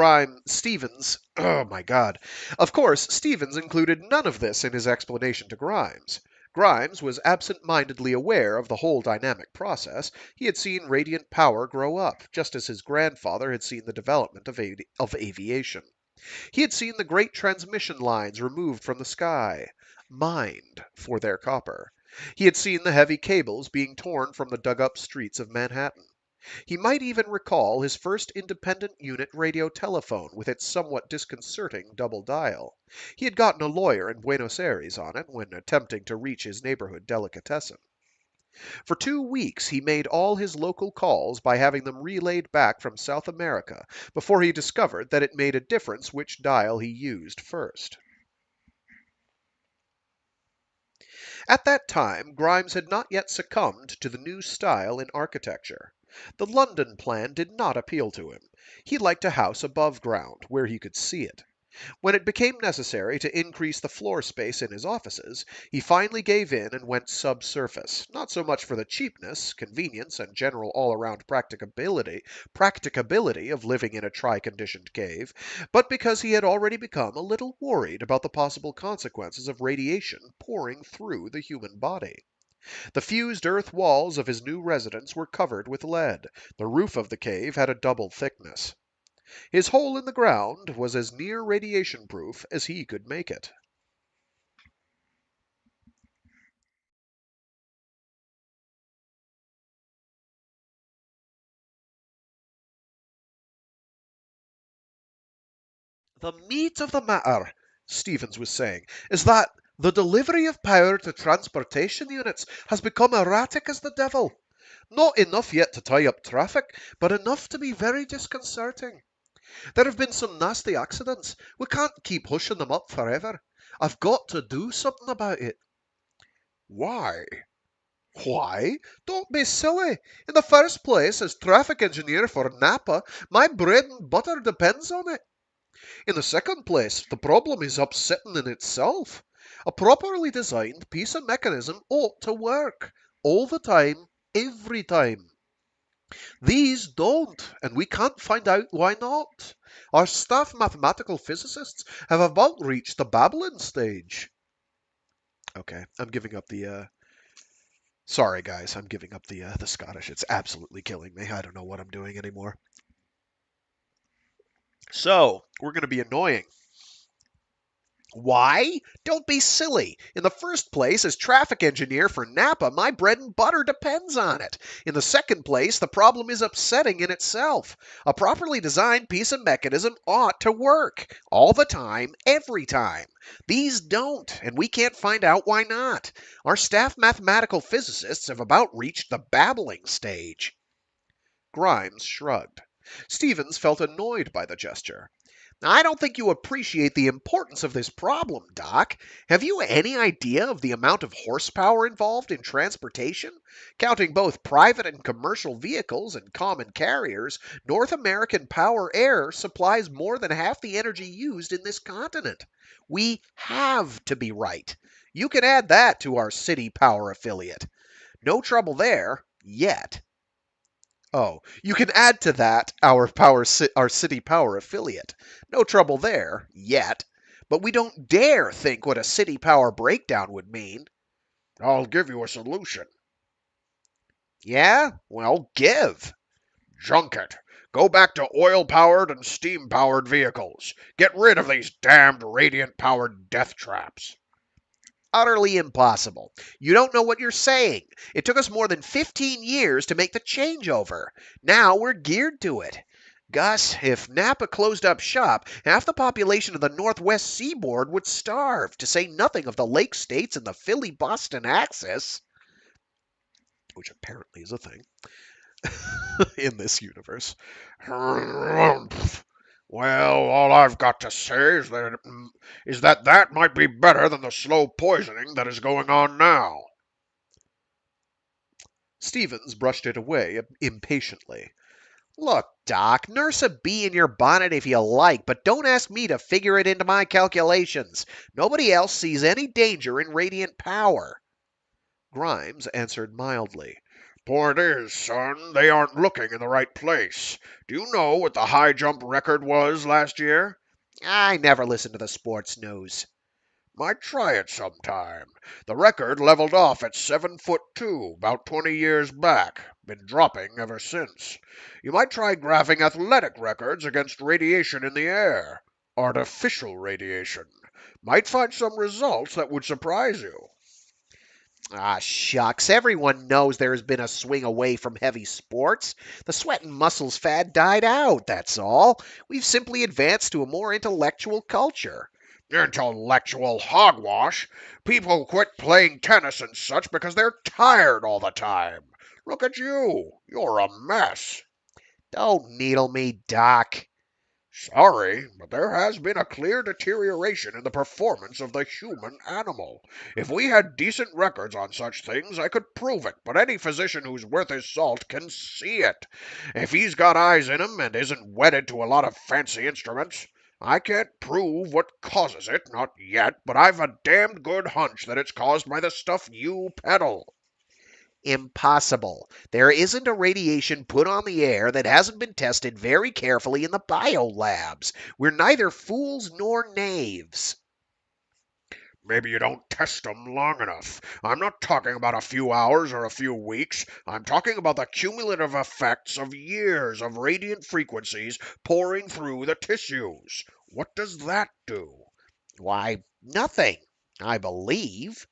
[SPEAKER 3] course, Stevens included none of this in his explanation to Grimes. Grimes was absent-mindedly aware of the whole dynamic process. He had seen radiant power grow up, just as his grandfather had seen the development of aviation. He had seen the great transmission lines removed from the sky, mined for their copper. He had seen the heavy cables being torn from the dug-up streets of Manhattan. He might even recall his first independent unit radio telephone with its somewhat disconcerting double dial. He had gotten a lawyer in Buenos Aires on it when attempting to reach his neighborhood delicatessen. For 2 weeks he made all his local calls by having them relayed back from South America before he discovered that it made a difference which dial he used first. At that time, Grimes had not yet succumbed to the new style in architecture. The London plan did not appeal to him. He liked a house above ground, where he could see it. When it became necessary to increase the floor space in his offices, he finally gave in and went subsurface, not so much for the cheapness, convenience, and general all-around practicability of living in a tri-conditioned cave, but because he had already become a little worried about the possible consequences of radiation pouring through the human body. The fused earth walls of his new residence were covered with lead. The roof of the cave had a double thickness. His hole in the ground was as near radiation-proof as he could make it. The meat of the matter, Stevens was saying, is that the delivery of power to transportation units has become erratic as the devil. Not enough yet to tie up traffic, but enough to be very disconcerting. There have been some nasty accidents. We can't keep hushing them up forever. I've got to do something about it.
[SPEAKER 4] Why?
[SPEAKER 3] Why? Don't be silly. In the first place, as traffic engineer for Napa, my bread and butter depends on it. In the second place, the problem is upsetting in itself. A properly designed piece of mechanism ought to work. All the time, every time. These don't, and we can't find out why not. Our staff mathematical physicists have about reached the babbling stage. Okay, I'm giving up the, sorry guys, I'm giving up the Scottish. It's absolutely killing me. I don't know what I'm doing anymore. So, we're going to be annoying. Why? Don't be silly. In the first place, as traffic engineer for Napa, my bread and butter depends on it. In the second place, the problem is upsetting in itself. A properly designed piece of mechanism ought to work. All the time, every time. These don't, and we can't find out why not. Our staff mathematical physicists have about reached the babbling stage. Grimes shrugged. Stevens felt annoyed by the gesture. I don't think you appreciate the importance of this problem, Doc. Have you any idea of the amount of horsepower involved in transportation? Counting both private and commercial vehicles and common carriers, North American Power Air supplies more than half the energy used in this continent. We have to be right. You can add that to our City Power affiliate. No trouble there, yet. Oh, you can add to that our City Power affiliate. No trouble there, yet. But we don't dare think what a City Power breakdown would mean.
[SPEAKER 4] I'll give you a solution.
[SPEAKER 3] Yeah? Well, give.
[SPEAKER 4] Junk it. Go back to oil-powered and steam-powered vehicles. Get rid of these damned radiant-powered death traps.
[SPEAKER 3] Utterly impossible. You don't know what you're saying. It took us more than 15 years to make the changeover. Now we're geared to it. Gus, if Napa closed up shop, half the population of the Northwest Seaboard would starve, to say nothing of the Lake States and the Philly-Boston axis, which apparently is a thing in this universe.
[SPEAKER 4] Well, all I've got to say is that might be better than the slow poisoning that is going on now.
[SPEAKER 3] Stevens brushed it away impatiently. Look, Doc, nurse a bee in your bonnet if you like, but don't ask me to figure it into my calculations. Nobody else sees any danger in radiant power. Grimes answered mildly.
[SPEAKER 4] Point is, son, they aren't looking in the right place. Do you know what the high jump record was last year?
[SPEAKER 3] I never listen to the sports news.
[SPEAKER 4] Might try it sometime. The record leveled off at 7'2", about 20 years back. Been dropping ever since. You might try graphing athletic records against radiation in the air. Artificial radiation. Might find some results that would surprise you.
[SPEAKER 3] Ah, shucks. Everyone knows there has been a swing away from heavy sports. The sweat and muscles fad died out, that's all. We've simply advanced to a more intellectual culture.
[SPEAKER 4] Intellectual hogwash. People quit playing tennis and such because they're tired all the time. Look at you. You're a mess.
[SPEAKER 3] Don't needle me, Doc.
[SPEAKER 4] Sorry, but there has been a clear deterioration in the performance of the human animal. If we had decent records on such things, I could prove it, but any physician who's worth his salt can see it. If he's got eyes in him and isn't wedded to a lot of fancy instruments, I can't prove what causes it, not yet, but I've a damned good hunch that it's caused by the stuff you peddle.
[SPEAKER 3] Impossible. There isn't a radiation put on the air that hasn't been tested very carefully in the biolabs. We're neither fools nor knaves.
[SPEAKER 4] Maybe you don't test 'em long enough. I'm not talking about a few hours or a few weeks. I'm talking about the cumulative effects of years of radiant frequencies pouring through the tissues. What does that do?
[SPEAKER 3] Why, nothing, I believe.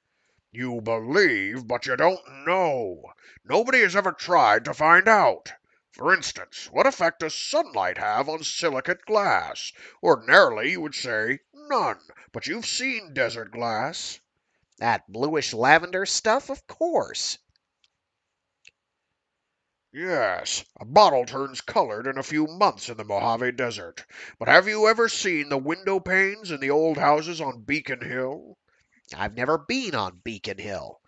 [SPEAKER 4] You believe, but you don't know. Nobody has ever tried to find out. For instance, what effect does sunlight have on silicate glass? Ordinarily, you would say none, but you've seen desert glass.
[SPEAKER 5] That bluish lavender stuff, of course.
[SPEAKER 4] Yes, a bottle turns colored in a few months in the Mojave Desert. But have you ever seen the window panes in the old houses on Beacon Hill?
[SPEAKER 5] I've never been on Beacon Hill.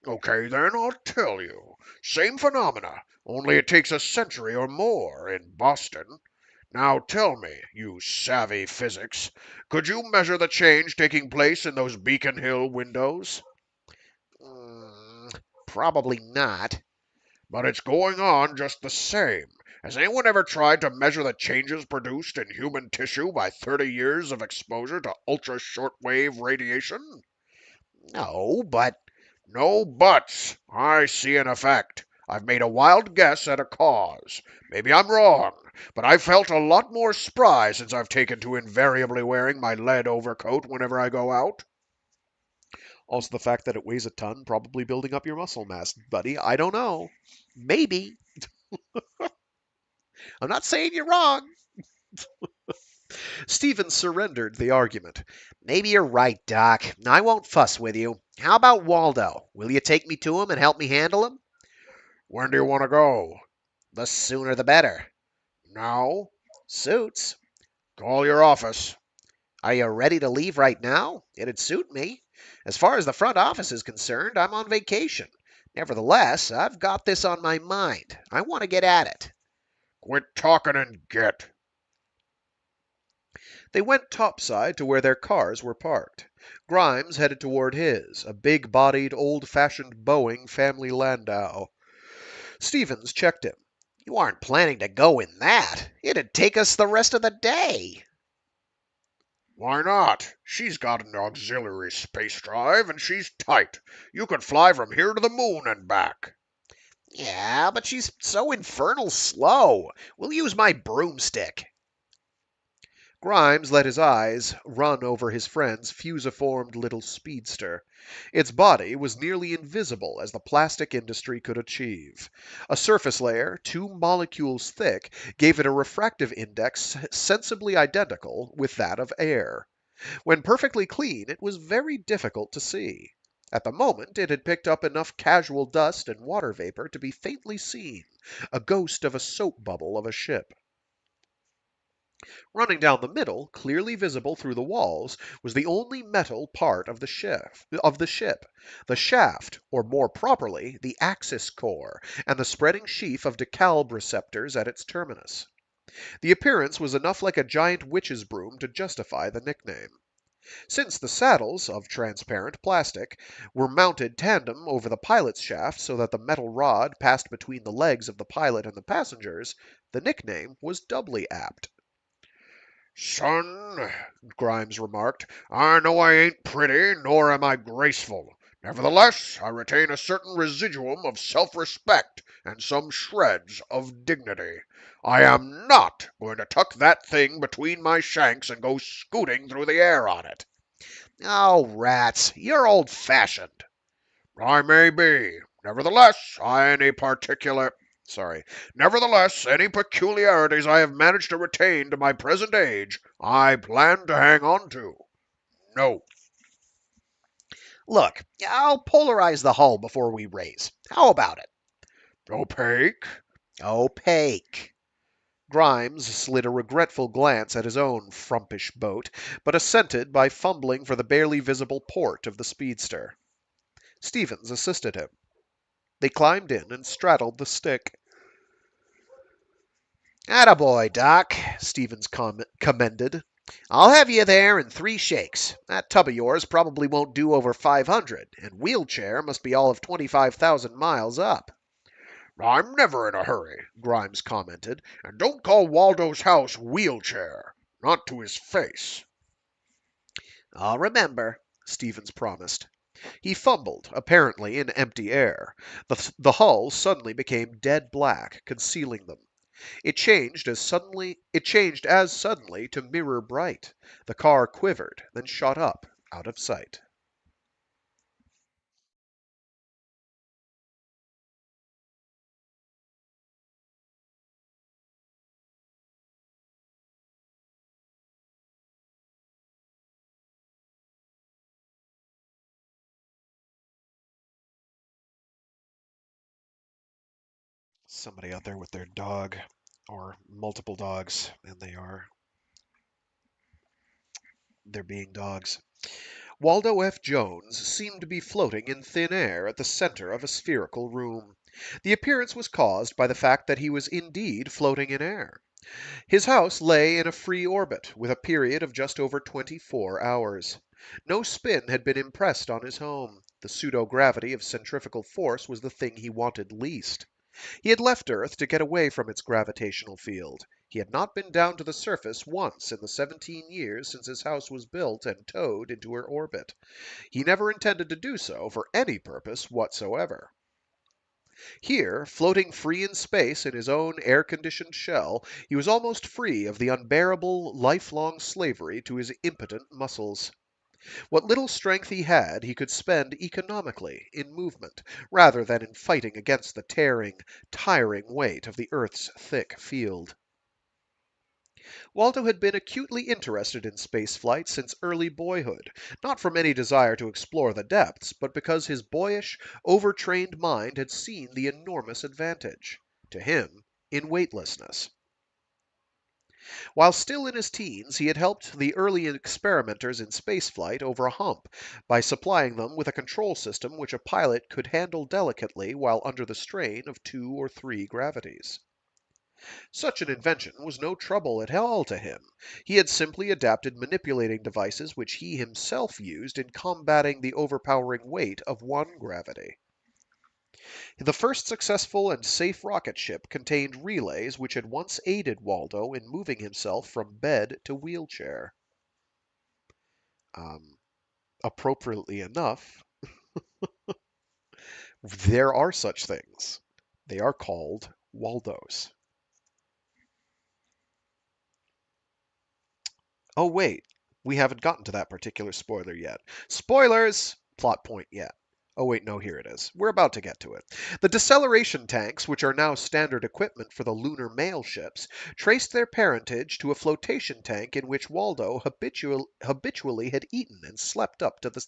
[SPEAKER 4] Okay, then I'll tell you. Same phenomena, only it takes a century or more in Boston. Now tell me, you savvy physics, could you measure the change taking place in those Beacon Hill windows?
[SPEAKER 5] Mm, probably not.
[SPEAKER 4] But it's going on just the same. Has anyone ever tried to measure the changes produced in human tissue by 30 years of exposure to ultra shortwave radiation?
[SPEAKER 5] No, but
[SPEAKER 4] No buts. I see an effect. I've made a wild guess at a cause. Maybe I'm wrong, but I've felt a lot more spry since I've taken to invariably wearing my lead overcoat whenever I go out.
[SPEAKER 2] Also, the fact that it weighs a ton, probably building up your muscle mass, buddy. I don't know.
[SPEAKER 5] maybe. I'm not saying you're wrong.
[SPEAKER 2] Stevens surrendered the argument.
[SPEAKER 5] Maybe you're right, Doc. I won't fuss with you. How about Waldo? Will you take me to him and help me handle him?
[SPEAKER 4] When do you want to go?
[SPEAKER 5] The sooner the better.
[SPEAKER 4] Now?
[SPEAKER 5] Suits.
[SPEAKER 4] Call your office.
[SPEAKER 5] Are you ready to leave right now? It'd suit me. As far as the front office is concerned, I'm on vacation. Nevertheless, I've got this on my mind. I want to get at it.
[SPEAKER 4] Quit talking and get.
[SPEAKER 2] They went topside to where their cars were parked. Grimes headed toward his, a big-bodied, old-fashioned Boeing family Landau. Stevens checked him.
[SPEAKER 5] You aren't planning to go in that. It'd take us the rest of the day.
[SPEAKER 4] Why not? She's got an auxiliary space drive and she's tight. You could fly from here to the moon and back.
[SPEAKER 5] Yeah, but she's so infernal slow. We'll use my broomstick.
[SPEAKER 2] Grimes let his eyes run over his friend's fusiformed little speedster. Its body was nearly invisible as the plastic industry could achieve. A surface layer, 2 molecules thick, gave it a refractive index sensibly identical with that of air. When perfectly clean, it was very difficult to see. At the moment, it had picked up enough casual dust and water vapor to be faintly seen, a ghost of a soap bubble of a ship. Running down the middle, clearly visible through the walls, was the only metal part of the ship, the shaft, or more properly, the axis core, and the spreading sheaf of DeKalb receptors at its terminus. The appearance was enough like a giant witch's broom to justify the nickname. Since the saddles, of transparent plastic, were mounted tandem over the pilot's shaft so that the metal rod passed between the legs of the pilot and the passengers, the nickname was doubly apt.
[SPEAKER 4] Son, Grimes remarked, I know I ain't pretty, nor am I graceful. Nevertheless, I retain a certain residuum of self-respect and some shreds of dignity. I am not going to tuck that thing between my shanks and go scooting through the air on it.
[SPEAKER 5] Oh, rats, you're old-fashioned.
[SPEAKER 4] I may be. Nevertheless, Nevertheless, any peculiarities I have managed to retain to my present age, I plan to hang on to. No.
[SPEAKER 5] Look, I'll polarize the hull before we raise. How about it?
[SPEAKER 4] Opaque?
[SPEAKER 5] Opaque.
[SPEAKER 2] Grimes slid a regretful glance at his own frumpish boat, but assented by fumbling for the barely visible port of the speedster. Stevens assisted him. They climbed in and straddled the stick.
[SPEAKER 5] Attaboy, Doc, Stevens commended. I'll have you there in 3 shakes. That tub of yours probably won't do over 500, and wheelchair must be all of 25,000 miles up.
[SPEAKER 4] I'm never in a hurry, Grimes commented, and don't call Waldo's house wheelchair. Not to his face.
[SPEAKER 5] I'll remember,
[SPEAKER 2] Stevens promised. He fumbled, apparently in empty air. The hull suddenly became dead black, concealing them. It changed as suddenly to mirror bright. The car quivered, then shot up out of sight.
[SPEAKER 3] Somebody out there with their dog, or multiple dogs, and they're being dogs. Waldo F. Jones seemed to be floating in thin air at the center of a spherical room. The appearance was caused by the fact that he was indeed floating in air. His house lay in a free orbit, with a period of just over 24 hours. No spin had been impressed on his home. The pseudo-gravity of centrifugal force was the thing he wanted least. He had left Earth to get away from its gravitational field. He had not been down to the surface once in the 17 years since his house was built and towed into her orbit. He never intended to do so for any purpose whatsoever. Here, floating free in space in his own air-conditioned shell, he was almost free of the unbearable, lifelong slavery to his impotent muscles. What little strength he had he could spend economically in movement, rather than in fighting against the tearing, tiring weight of the Earth's thick field. Waldo had been acutely interested in spaceflight since early boyhood, not from any desire to explore the depths, but because his boyish, overtrained mind had seen the enormous advantage, to him, in weightlessness. While still in his teens, he had helped the early experimenters in spaceflight over a hump by supplying them with a control system which a pilot could handle delicately while under the strain of 2 or 3 gravities. Such an invention was no trouble at all to him. He had simply adapted manipulating devices which he himself used in combating the overpowering weight of 1 gravity. The first successful and safe rocket ship contained relays which had once aided Waldo in moving himself from bed to wheelchair. Um, Appropriately enough, there are such things. They are called Waldos. Oh, wait, we haven't gotten to that particular spoiler yet. Spoilers! Plot point yet. Oh, wait, no, here it is. We're about to get to it. The deceleration tanks, which are now standard equipment for the lunar mail ships, traced their parentage to a flotation tank in which Waldo habitually had eaten and slept up to the.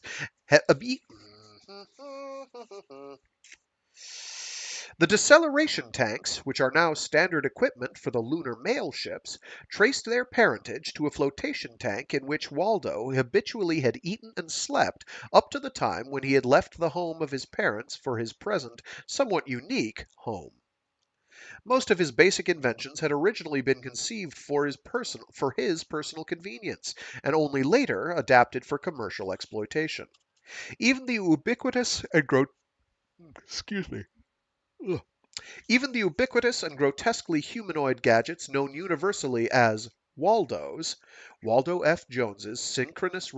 [SPEAKER 3] The deceleration tanks, which are now standard equipment for the lunar mail ships, traced their parentage to a flotation tank in which Waldo habitually had eaten and slept up to the time when he had left the home of his parents for his present, somewhat unique, home. Most of his basic inventions had originally been conceived for his personal convenience, and only later adapted for commercial exploitation. Even the ubiquitous and excuse me. Ugh. Even the ubiquitous and grotesquely humanoid gadgets known universally as Waldos, Waldo F. Jones's synchronous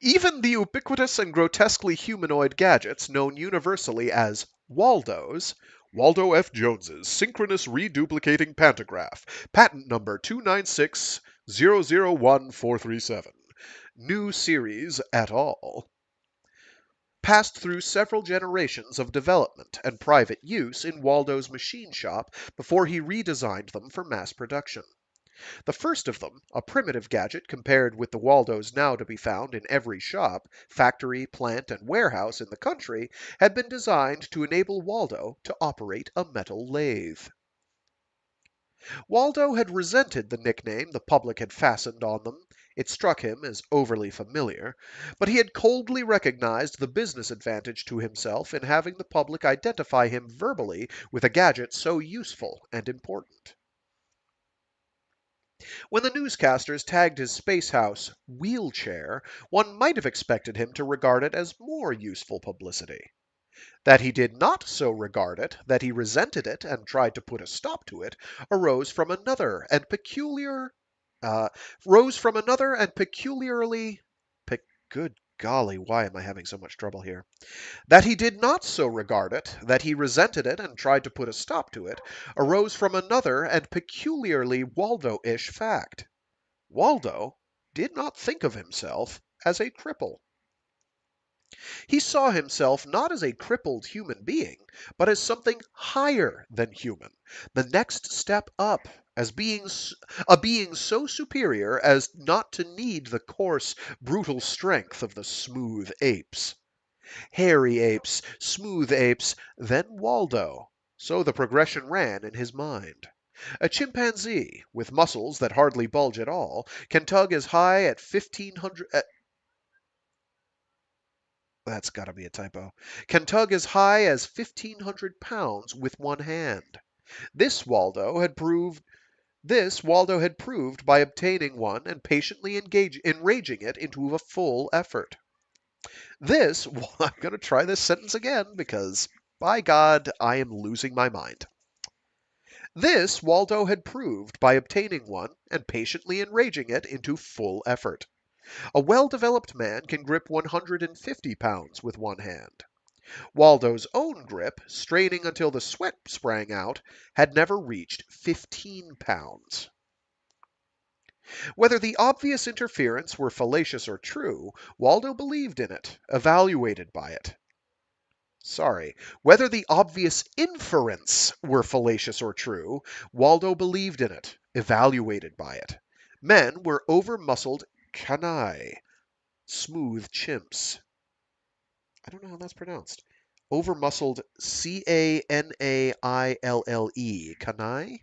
[SPEAKER 3] Even the ubiquitous and grotesquely humanoid gadgets known universally as Waldos, Waldo F. Jones's synchronous reduplicating pantograph, patent number 296001437, new series at all, passed through several generations of development and private use in Waldo's machine shop before he redesigned them for mass production. The first of them, a primitive gadget compared with the Waldos now to be found in every shop, factory, plant, and warehouse in the country, had been designed to enable Waldo to operate a metal lathe. Waldo had resented the nickname the public had fastened on them. It struck him as overly familiar, but he had coldly recognized the business advantage to himself in having the public identify him verbally with a gadget so useful and important. When the newscasters tagged his space house wheelchair, one might have expected him to regard it as more useful publicity. That he did not so regard it, that he resented it and tried to put a stop to it, arose from another and peculiarly good golly, why am I having so much trouble here? That he did not so regard it, that he resented it and tried to put a stop to it, arose from another and peculiarly Waldo-ish fact. Waldo did not think of himself as a cripple. He saw himself not as a crippled human being, but as something higher than human, the next step up, as a being so superior as not to need the coarse, brutal strength of the smooth apes. Hairy apes, smooth apes, then Waldo. So the progression ran in his mind. A chimpanzee, with muscles that hardly bulge at all, can tug as high at 1500. That's got to be a typo. Can tug as high as 1,500 pounds with one hand. This Waldo had proved. This Waldo had proved by obtaining one and patiently enraging it into a full effort. This, well, I'm going to try this sentence again because, by God, I am losing my mind. This Waldo had proved by obtaining one and patiently enraging it into full effort. A well-developed man can grip 150 pounds with one hand. Waldo's own grip, straining until the sweat sprang out, had never reached 15 pounds. Whether the obvious interference were fallacious or true, Waldo believed in it, evaluated by it. Sorry, whether the obvious inference were fallacious or true, Waldo believed in it, evaluated by it. Men were over-muscled canaille, smooth chimps. I don't know how that's pronounced. Over-muscled Canaille, canaille, canaille,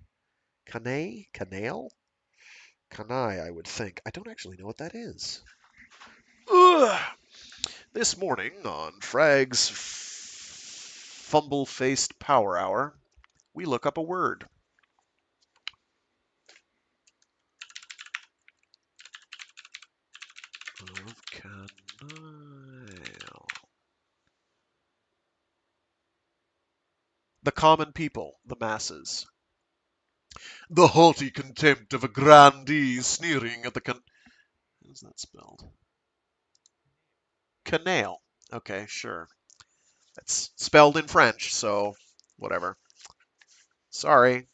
[SPEAKER 3] canaille, canaille. I would think. I don't actually know what that is. Ugh. This morning on Frag's Fumble-Faced Power Hour, we look up a word. Of canaille. The common people, the masses.
[SPEAKER 4] The haughty contempt of a grandee sneering at the
[SPEAKER 3] How's that spelled? Canaille. Okay, sure. It's spelled in French, so whatever. Sorry.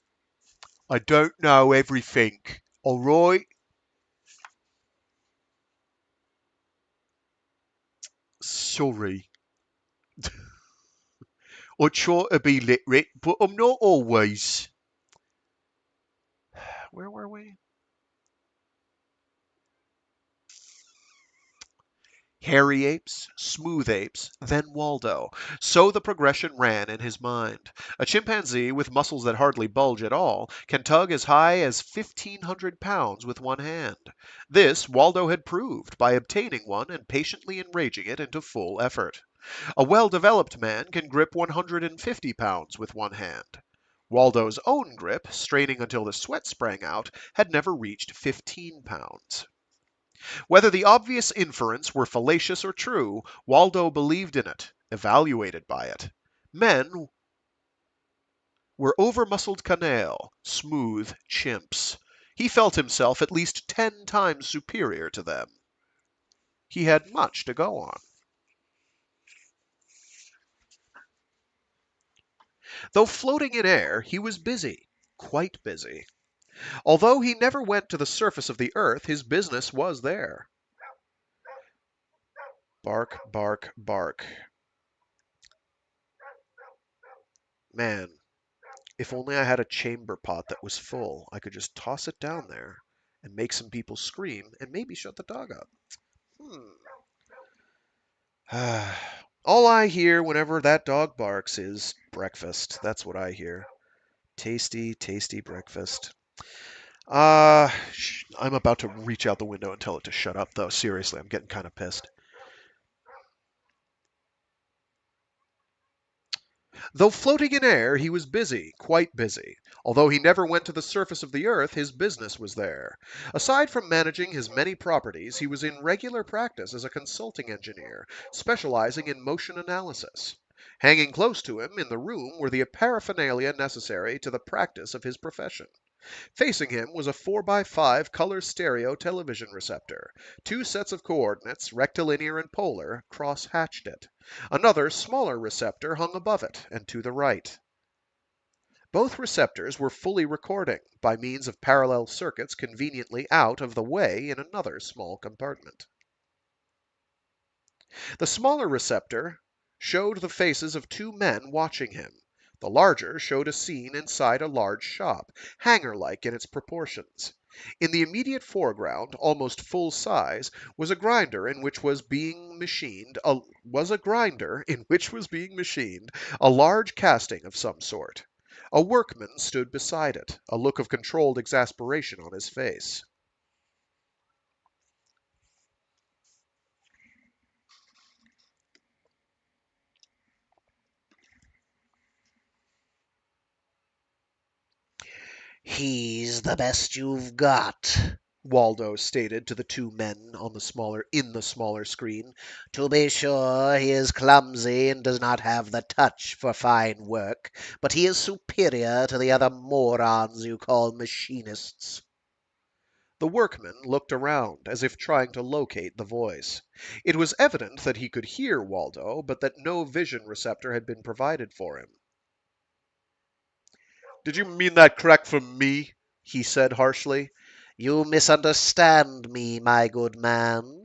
[SPEAKER 3] I don't know everything. Alright? Sorry. I try to be literate, but I'm not always. Where were we? Hairy apes, smooth apes, then Waldo. So the progression ran in his mind. A chimpanzee with muscles that hardly bulge at all can tug as high as 1,500 pounds with one hand. This Waldo had proved by obtaining one and patiently enraging it into full effort. A well-developed man can grip 150 pounds with one hand. Waldo's own grip, straining until the sweat sprang out, had never reached 15 pounds. Whether the obvious inference were fallacious or true, Waldo believed in it, evaluated by it. Men were over-muscled canaille, smooth chimps. He felt himself at least 10 times superior to them. He had much to go on. Though floating in air, he was busy, quite busy. Although he never went to the surface of the earth, his business was there. Bark, bark, bark. Man, if only I had a chamber pot that was full, I could just toss it down there and make some people scream and maybe shut the dog up. All I hear whenever that dog barks is breakfast. That's what I hear. Tasty, tasty breakfast. I'm about to reach out the window and tell it to shut up, though. Seriously, I'm getting kind of pissed. Though floating in air, he was busy, quite busy. Although he never went to the surface of the earth, his business was there. Aside from managing his many properties, he was in regular practice as a consulting engineer, specializing in motion analysis. Hanging close to him in the room were the paraphernalia necessary to the practice of his profession. Facing him was a 4x5 color stereo television receptor. Two sets of coordinates, rectilinear and polar, cross-hatched it. Another, smaller receptor hung above it and to the right. Both receptors were fully recording by means of parallel circuits conveniently out of the way in another small compartment. The smaller receptor showed the faces of two men watching him. The larger showed a scene inside a large shop, hangar-like in its proportions. In the immediate foreground, almost full size, was a grinder in which was being machined a large casting of some sort. A workman stood beside it, a look of controlled exasperation on his face.
[SPEAKER 5] He's the best you've got,
[SPEAKER 3] Waldo stated to the two men on the smaller screen.
[SPEAKER 5] To be sure, he is clumsy and does not have the touch for fine work, but he is superior to the other morons you call machinists.
[SPEAKER 3] The workman looked around, as if trying to locate the voice. It was evident that he could hear Waldo, but that no vision receptor had been provided for him.
[SPEAKER 4] Did you mean that crack for me?
[SPEAKER 3] He said harshly.
[SPEAKER 5] You misunderstand me, my good man,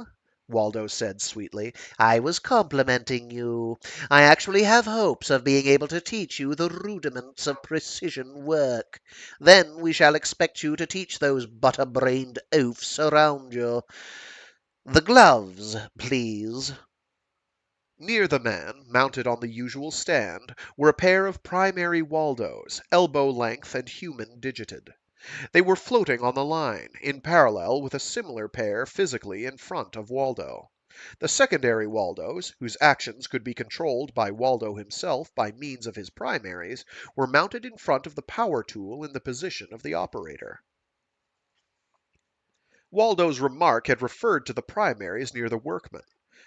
[SPEAKER 5] Waldo said sweetly. I was complimenting you. I actually have hopes of being able to teach you the rudiments of precision work. Then we shall expect you to teach those butter-brained oafs around you. The gloves, please.
[SPEAKER 3] Near the man, mounted on the usual stand, were a pair of primary Waldos, elbow length and human digited. They were floating on the line, in parallel with a similar pair physically in front of Waldo. The secondary Waldos, whose actions could be controlled by Waldo himself by means of his primaries, were mounted in front of the power tool in the position of the operator. Waldo's remark had referred to the primaries near the workman.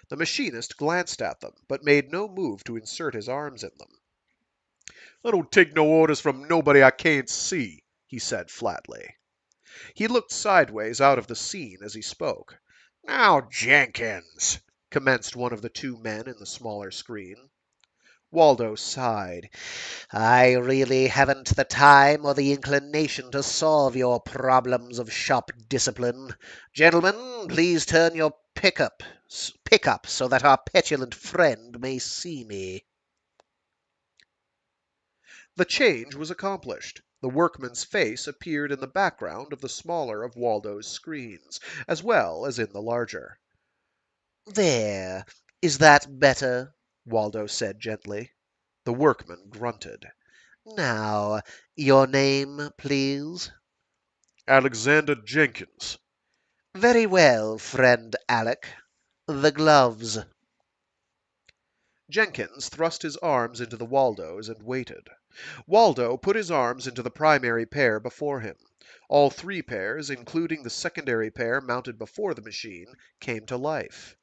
[SPEAKER 3] The machinist glanced at them, but made no move to insert his arms in them.
[SPEAKER 4] I don't take no orders from nobody I can't see,
[SPEAKER 3] He said flatly. He looked sideways out of the scene as he spoke.
[SPEAKER 4] Now, Jenkins,
[SPEAKER 3] Commenced one of the two men in the smaller screen.
[SPEAKER 5] Waldo sighed. I really haven't the time or the inclination to solve your problems of shop discipline. Gentlemen, please turn your pickup so that our petulant friend may see me.
[SPEAKER 3] The change was accomplished. The workman's face appeared in the background of the smaller of Waldo's screens, as well as in the larger.
[SPEAKER 5] There. Is that better?
[SPEAKER 3] Waldo said gently. The workman grunted.
[SPEAKER 5] Now, your name, please?
[SPEAKER 4] Alexander Jenkins.
[SPEAKER 5] Very well, friend Alec. The gloves.
[SPEAKER 3] Jenkins thrust his arms into the Waldos and waited. Waldo put his arms into the primary pair before him. All three pairs, including the secondary pair mounted before the machine, came to life.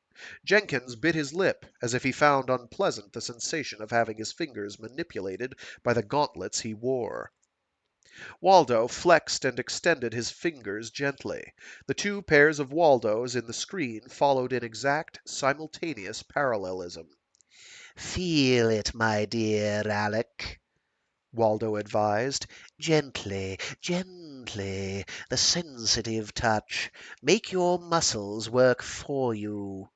[SPEAKER 3] Jenkins bit his lip, as if he found unpleasant the sensation of having his fingers manipulated by the gauntlets he wore. Waldo flexed and extended his fingers gently. The two pairs of Waldos in the screen followed in exact, simultaneous parallelism.
[SPEAKER 5] Feel it, my dear Alec, Waldo advised. Gently, gently, the sensitive touch. Make your muscles work for you.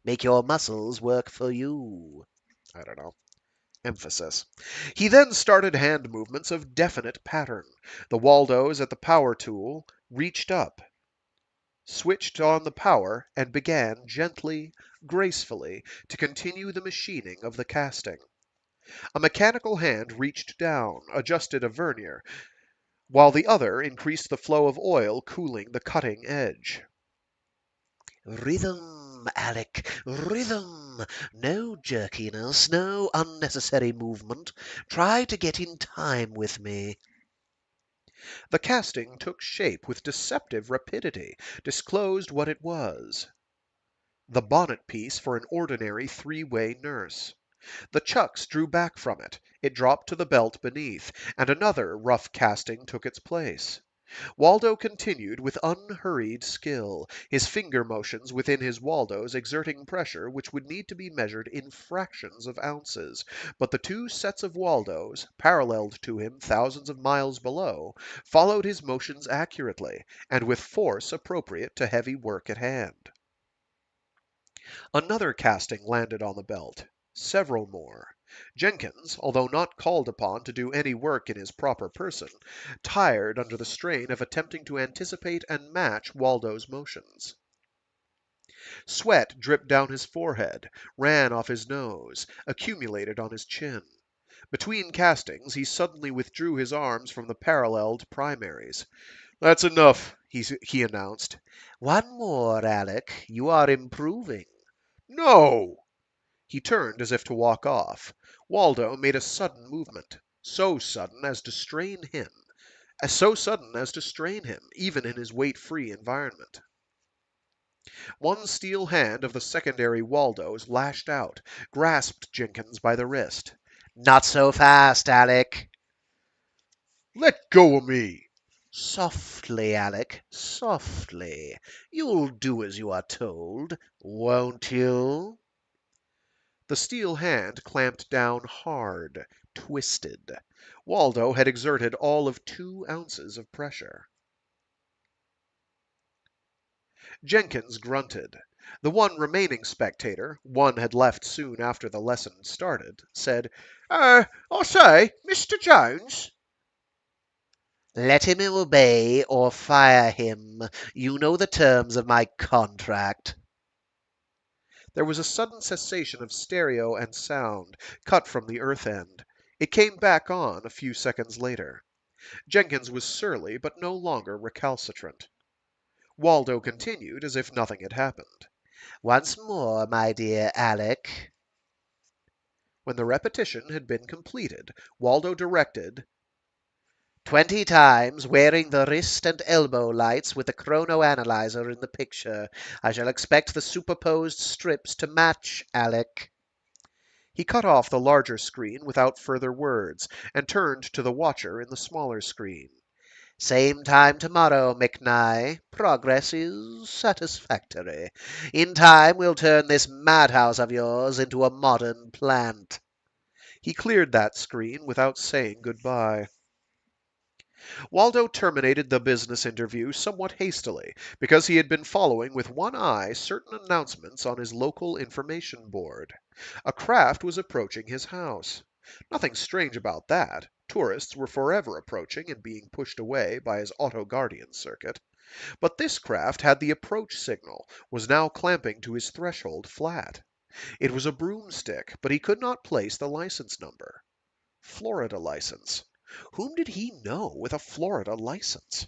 [SPEAKER 5] Make your muscles work for you.
[SPEAKER 3] I don't know. Emphasis. He then started hand movements of definite pattern. The Waldos at the power tool reached up, switched on the power, and began gently, gracefully, to continue the machining of the casting. A mechanical hand reached down, adjusted a vernier, while the other increased the flow of oil cooling the cutting edge.
[SPEAKER 5] Rhythm, Alec, rhythm. No jerkiness, no unnecessary movement. Try to get in time with me.
[SPEAKER 3] The casting took shape with deceptive rapidity, disclosed what it was. The bonnet piece for an ordinary three-way nurse. The chucks drew back from it. It dropped to the belt beneath, and another rough casting took its place. Waldo continued with unhurried skill, his finger motions within his Waldos exerting pressure which would need to be measured in fractions of ounces, but the two sets of Waldos, paralleled to him thousands of miles below, followed his motions accurately, and with force appropriate to heavy work at hand. Another casting landed on the belt. Several more. Jenkins, although not called upon to do any work in his proper person, tired under the strain of attempting to anticipate and match Waldo's motions. Sweat dripped down his forehead, ran off his nose, accumulated on his chin. Between castings, he suddenly withdrew his arms from the paralleled primaries. "That's enough," he announced.
[SPEAKER 5] One more, Alec. You are improving.
[SPEAKER 3] "No!" He turned as if to walk off. Waldo made a sudden movement, so sudden as to strain him, even in his weight-free environment. One steel hand of the secondary Waldo's lashed out, grasped Jenkins by the wrist.
[SPEAKER 5] Not so fast, Alec.
[SPEAKER 3] "Let go of me!"
[SPEAKER 5] Softly, Alec, softly. You'll do as you are told, won't you?
[SPEAKER 3] The steel hand clamped down hard, twisted. Waldo had exerted all of 2 ounces of pressure. Jenkins grunted. The one remaining spectator, one had left soon after the lesson started, said, I say, Mr. Jones."
[SPEAKER 5] Let him obey or fire him. You know the terms of my contract.
[SPEAKER 3] There was a sudden cessation of stereo and sound, cut from the earth end. It came back on a few seconds later. Jenkins was surly, but no longer recalcitrant. Waldo continued as if nothing had happened.
[SPEAKER 5] Once more, my dear Alec.
[SPEAKER 3] When the repetition had been completed, Waldo directed,
[SPEAKER 5] 20 times, wearing the wrist and elbow lights with the chrono-analyzer in the picture. I shall expect the superposed strips to match, Alec.
[SPEAKER 3] He cut off the larger screen without further words, and turned to the watcher in the smaller screen.
[SPEAKER 5] Same time tomorrow, McNye. Progress is satisfactory. In time, we'll turn this madhouse of yours into a modern plant.
[SPEAKER 3] He cleared that screen without saying goodbye. Waldo terminated the business interview somewhat hastily, because he had been following with one eye certain announcements on his local information board. A craft was approaching his house. Nothing strange about that. Tourists were forever approaching and being pushed away by his auto guardian circuit. But this craft had the approach signal, was now clamping to his threshold flat. It was a broomstick, but he could not place the license number. Florida license. Whom did he know with a Florida license?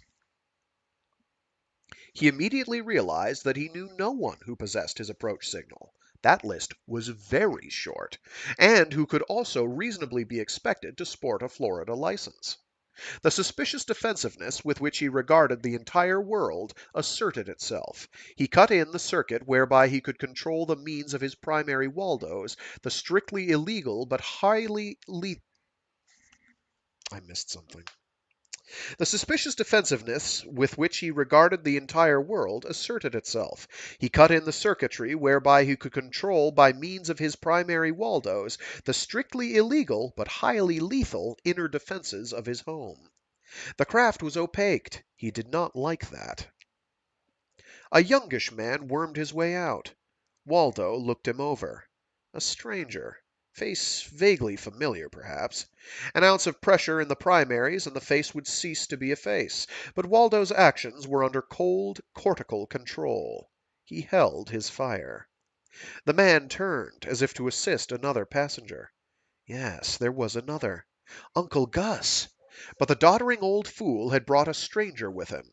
[SPEAKER 3] He immediately realized that he knew no one who possessed his approach signal. That list was very short, and who could also reasonably be expected to sport a Florida license. The suspicious defensiveness with which he regarded the entire world asserted itself. He cut in the circuit whereby he could control the means of his primary Waldos, the strictly illegal but highly lethal. I missed something. The suspicious defensiveness with which he regarded the entire world asserted itself. He cut in the circuitry whereby he could control by means of his primary Waldos the strictly illegal but highly lethal inner defenses of his home. The craft was opaqued. He did not like that. A youngish man wormed his way out. Waldo looked him over. A stranger. Face vaguely familiar, perhaps. An ounce of pressure in the primaries and the face would cease to be a face. But Waldo's actions were under cold, cortical control. He held his fire. The man turned, as if to assist another passenger. Yes, there was another. Uncle Gus. But the doddering old fool had brought a stranger with him.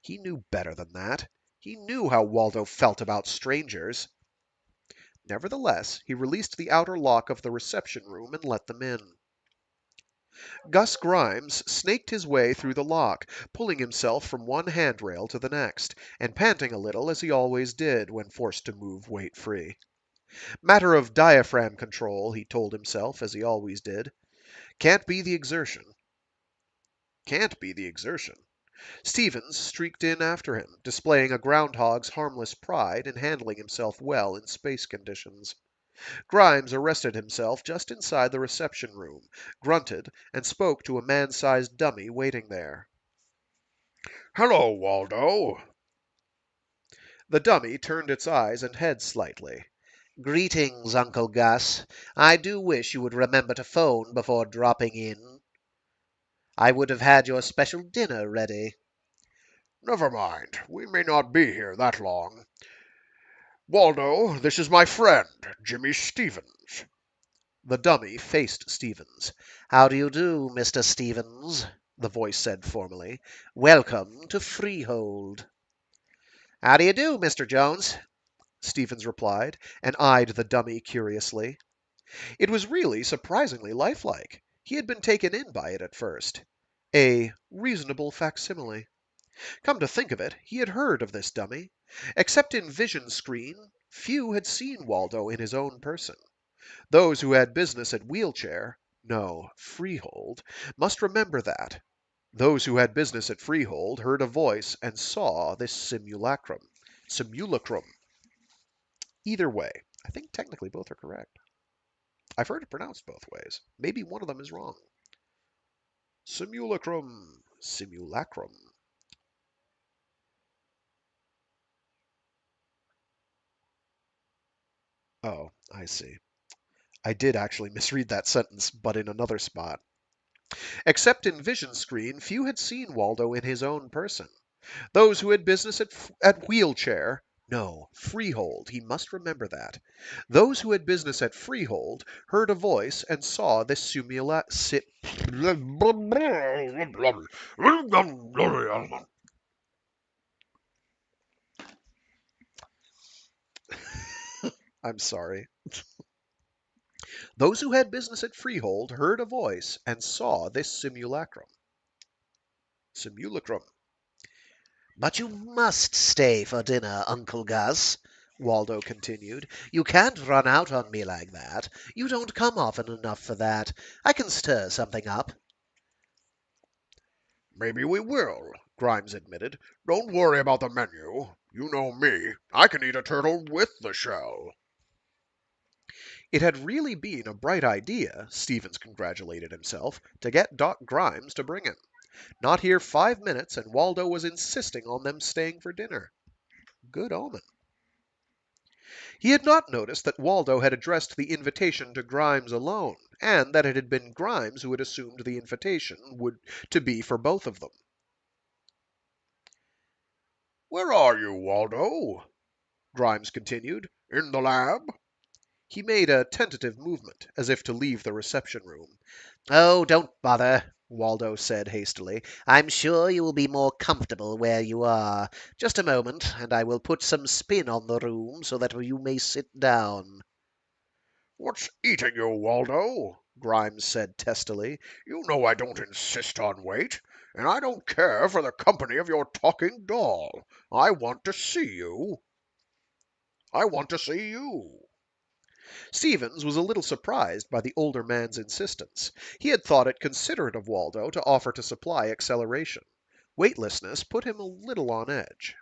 [SPEAKER 3] He knew better than that. He knew how Waldo felt about strangers. Nevertheless, he released the outer lock of the reception room and let them in. Gus Grimes snaked his way through the lock, pulling himself from one handrail to the next, and panting a little as he always did when forced to move weight-free. Matter of diaphragm control, he told himself, as he always did. Can't be the exertion. Can't be the exertion. Stevens streaked in after him, displaying a groundhog's harmless pride in handling himself well in space conditions. Grimes arrested himself just inside the reception room, grunted, and spoke to a man-sized dummy waiting there.
[SPEAKER 4] Hello, Waldo.
[SPEAKER 3] The dummy turned its eyes and head slightly.
[SPEAKER 5] Greetings, Uncle Gus. I do wish you would remember to phone before dropping in. I would have had your special dinner ready.
[SPEAKER 4] Never mind. We may not be here that long. Waldo, this is my friend, Jimmy Stevens.
[SPEAKER 3] The dummy faced Stevens.
[SPEAKER 5] How do you do, Mr. Stevens? The voice said formally. Welcome to Freehold. How do you do, Mr. Jones?
[SPEAKER 3] Stevens replied, and eyed the dummy curiously. It was really surprisingly lifelike. He had been taken in by it at first. A reasonable facsimile. Come to think of it, he had heard of this dummy. Except in vision screen, few had seen Waldo in his own person. Those who had business at Wheelchair, no, Freehold, must remember that. Those who had business at Freehold heard a voice and saw this simulacrum. Simulacrum. Either way, I think technically both are correct. I've heard it pronounced both ways. Maybe one of them is wrong. Simulacrum. Simulacrum. Oh, I see. I did actually misread that sentence, but in another spot. Except in vision screen, few had seen Waldo in his own person. Those who had business at Wheelchair, no, Freehold, he must remember that. Those who had business at Freehold heard a voice and saw this I'm sorry. Those who had business at Freehold heard a voice and saw this simulacrum. Simulacrum.
[SPEAKER 5] But you must stay for dinner, Uncle Gus, Waldo continued. You can't run out on me like that. You don't come often enough for that. I can stir something up.
[SPEAKER 4] Maybe we will, Grimes admitted. Don't worry about the menu. You know me. I can eat a turtle with the shell.
[SPEAKER 3] It had really been a bright idea, Stevens congratulated himself, to get Doc Grimes to bring him. Not here 5 minutes, and Waldo was insisting on them staying for dinner. Good omen. He had not noticed that Waldo had addressed the invitation to Grimes alone, and that it had been Grimes who had assumed the invitation would to be for both of them.
[SPEAKER 4] Where are you, Waldo?
[SPEAKER 3] Grimes continued.
[SPEAKER 4] In the lab?
[SPEAKER 3] He made a tentative movement, as if to leave the reception room.
[SPEAKER 5] Oh, don't bother, Waldo said hastily. I'm sure you will be more comfortable where you are. Just a moment, and I will put some spin on the room so that you may sit down.
[SPEAKER 4] What's eating you, Waldo? Grimes said testily. You know I don't insist on weight, and I don't care for the company of your talking doll. I want to see you. I want to see you.
[SPEAKER 3] Stevens was a little surprised by the older man's insistence. He had thought it considerate of Waldo to offer to supply acceleration. Weightlessness put him a little on edge.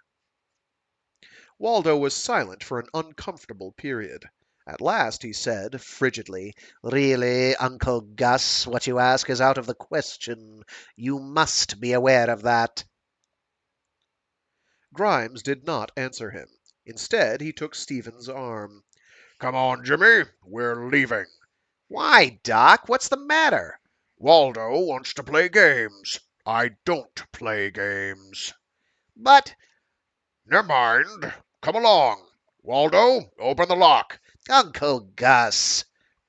[SPEAKER 3] Waldo was silent for an uncomfortable period. At last he said, frigidly,
[SPEAKER 5] Really, Uncle Gus, what you ask is out of the question. You must be aware of that.
[SPEAKER 3] Grimes did not answer him. Instead, he took Stevens' arm.
[SPEAKER 4] Come on, Jimmy. We're leaving.
[SPEAKER 5] Why, Doc? What's the matter?
[SPEAKER 4] Waldo wants to play games. I don't play games.
[SPEAKER 5] But,
[SPEAKER 4] Never mind. Come along. Waldo, open the lock.
[SPEAKER 5] Uncle Gus,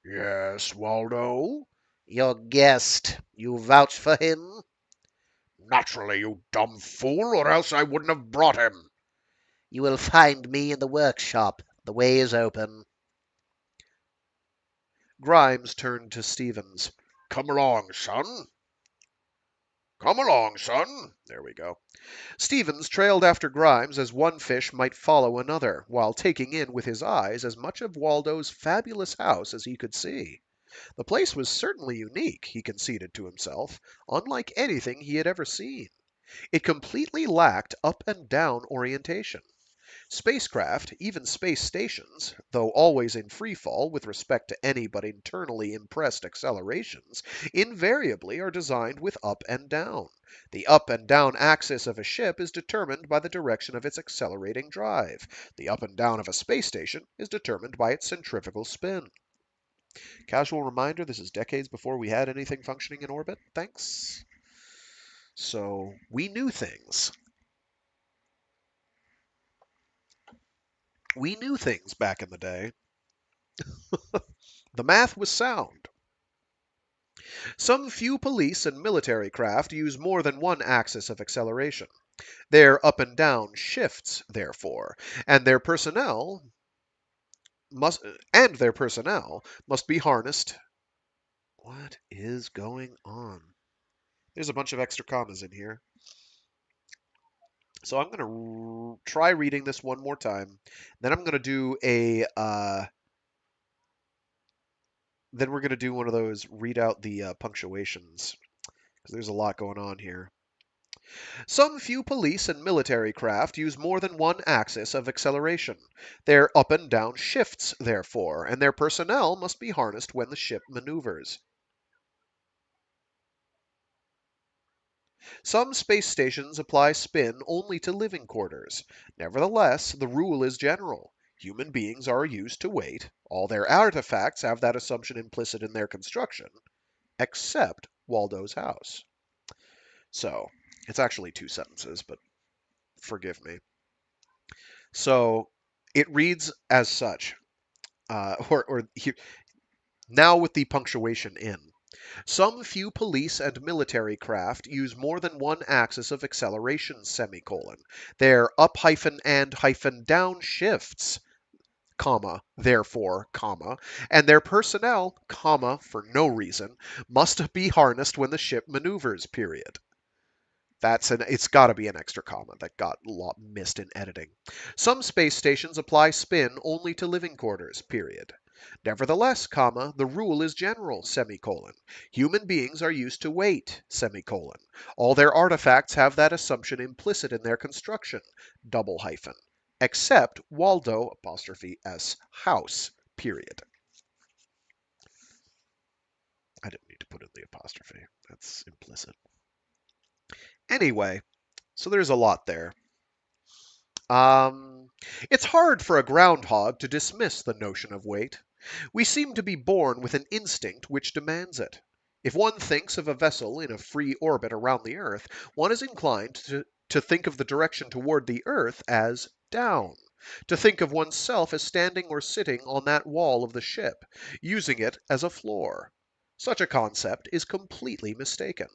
[SPEAKER 4] Yes, Waldo?
[SPEAKER 5] your guest, you vouch for him?
[SPEAKER 4] Naturally, you dumb fool, or else I wouldn't have brought him.
[SPEAKER 5] You will find me in the workshop. The way is open.
[SPEAKER 3] Grimes turned to Stevens.
[SPEAKER 4] Come along, son. Come along, son.
[SPEAKER 3] There we go. Stevens trailed after Grimes as one fish might follow another, while taking in with his eyes as much of Waldo's fabulous house as he could see. The place was certainly unique, he conceded to himself, unlike anything he had ever seen. It completely lacked up and down orientation. Spacecraft, even space stations, though always in free fall with respect to any but internally impressed accelerations, invariably are designed with up and down. The up and down axis of a ship is determined by the direction of its accelerating drive. The up and down of a space station is determined by its centrifugal spin. Casual reminder, this is decades before we had anything functioning in orbit. Thanks. So, we knew things. We knew things back in the day. The math was sound. Some few police and military craft use more than one axis of acceleration. Their up and down shifts, therefore, and their personnel must be harnessed. What is going on? There's a bunch of extra commas in here. So I'm going to try reading this one more time. Then I'm going to do then we're going to do one of those read out the punctuations, because there's a lot going on here. Some few police and military craft use more than one axis of acceleration. Their up and down shifts, therefore, and their personnel must be harnessed when the ship maneuvers. Some space stations apply spin only to living quarters. Nevertheless, the rule is general. Human beings are used to weight. All their artifacts have that assumption implicit in their construction, except Waldo's house. So, it's actually two sentences, but forgive me. So, it reads as such, now with the punctuation in. Some few police and military craft use more than one axis of acceleration, semicolon. Their up hyphen and hyphen down shifts, comma, therefore, comma, and their personnel, comma, for no reason, must be harnessed when the ship maneuvers, period. It's got to be an extra comma that got missed in editing. Some space stations apply spin only to living quarters, period. Nevertheless, comma, the rule is general, semicolon. Human beings are used to weight, semicolon. All their artifacts have that assumption implicit in their construction, double hyphen. Except Waldo, apostrophe S, house, period. I didn't need to put in the apostrophe. That's implicit. Anyway, so there's a lot there. It's hard for a groundhog to dismiss the notion of weight. We seem to be born with an instinct which demands it. If one thinks of a vessel in a free orbit around the Earth, one is inclined to think of the direction toward the Earth as down, to think of oneself as standing or sitting on that wall of the ship, using it as a floor. Such a concept is completely mistaken.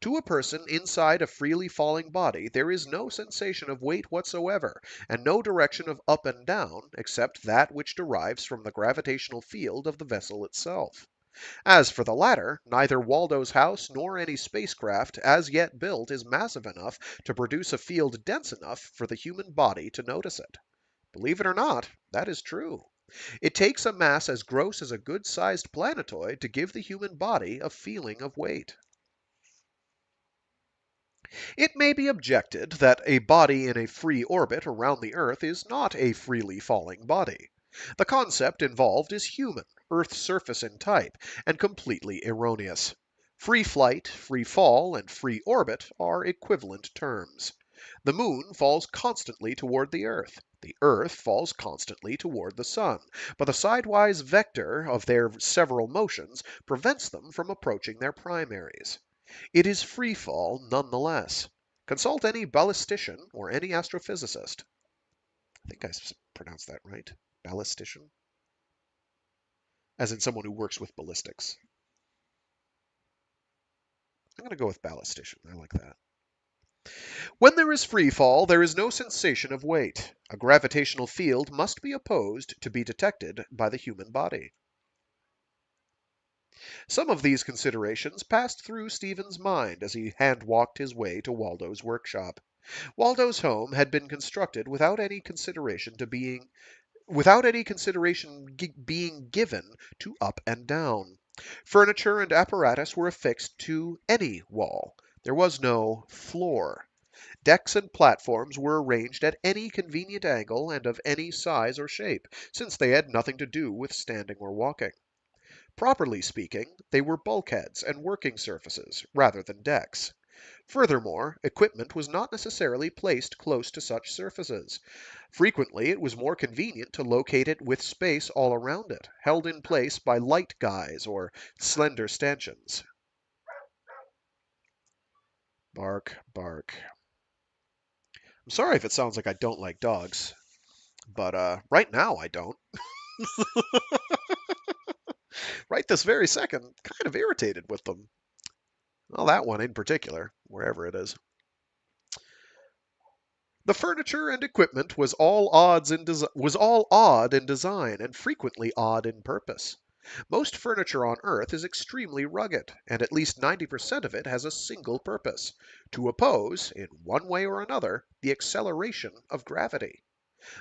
[SPEAKER 3] To a person inside a freely falling body, there is no sensation of weight whatsoever, and no direction of up and down, except that which derives from the gravitational field of the vessel itself. As for the latter, neither Waldo's house nor any spacecraft as yet built is massive enough to produce a field dense enough for the human body to notice it. Believe it or not, that is true. It takes a mass as gross as a good-sized planetoid to give the human body a feeling of weight. It may be objected that a body in a free orbit around the Earth is not a freely falling body. The concept involved is human, Earth's surface in type, and completely erroneous. Free flight, free fall, and free orbit are equivalent terms. The moon falls constantly toward the Earth. The Earth falls constantly toward the Sun, but the sidewise vector of their several motions prevents them from approaching their primaries. It is free fall nonetheless. Consult any ballistician or any astrophysicist. I think I pronounced that right. Ballistician? As in someone who works with ballistics. I'm going to go with ballistician. I like that. When there is free fall, there is no sensation of weight. A gravitational field must be opposed to be detected by the human body. Some of these considerations passed through Stephen's mind as he hand-walked his way to Waldo's workshop. Waldo's home had been constructed without any consideration being given to up and down. Furniture and apparatus were affixed to any wall. There was no floor. Decks and platforms were arranged at any convenient angle and of any size or shape, since they had nothing to do with standing or walking. Properly speaking, they were bulkheads and working surfaces, rather than decks. Furthermore, equipment was not necessarily placed close to such surfaces. Frequently, it was more convenient to locate it with space all around it, held in place by light guys or slender stanchions. Bark, bark. I'm sorry if it sounds like I don't like dogs, but right now I don't. Right this very second, kind of irritated with them. Well, that one in particular, wherever it is. The furniture and equipment was all odd in design and frequently odd in purpose. Most furniture on Earth is extremely rugged, and at least 90% of it has a single purpose: to oppose, in one way or another, the acceleration of gravity.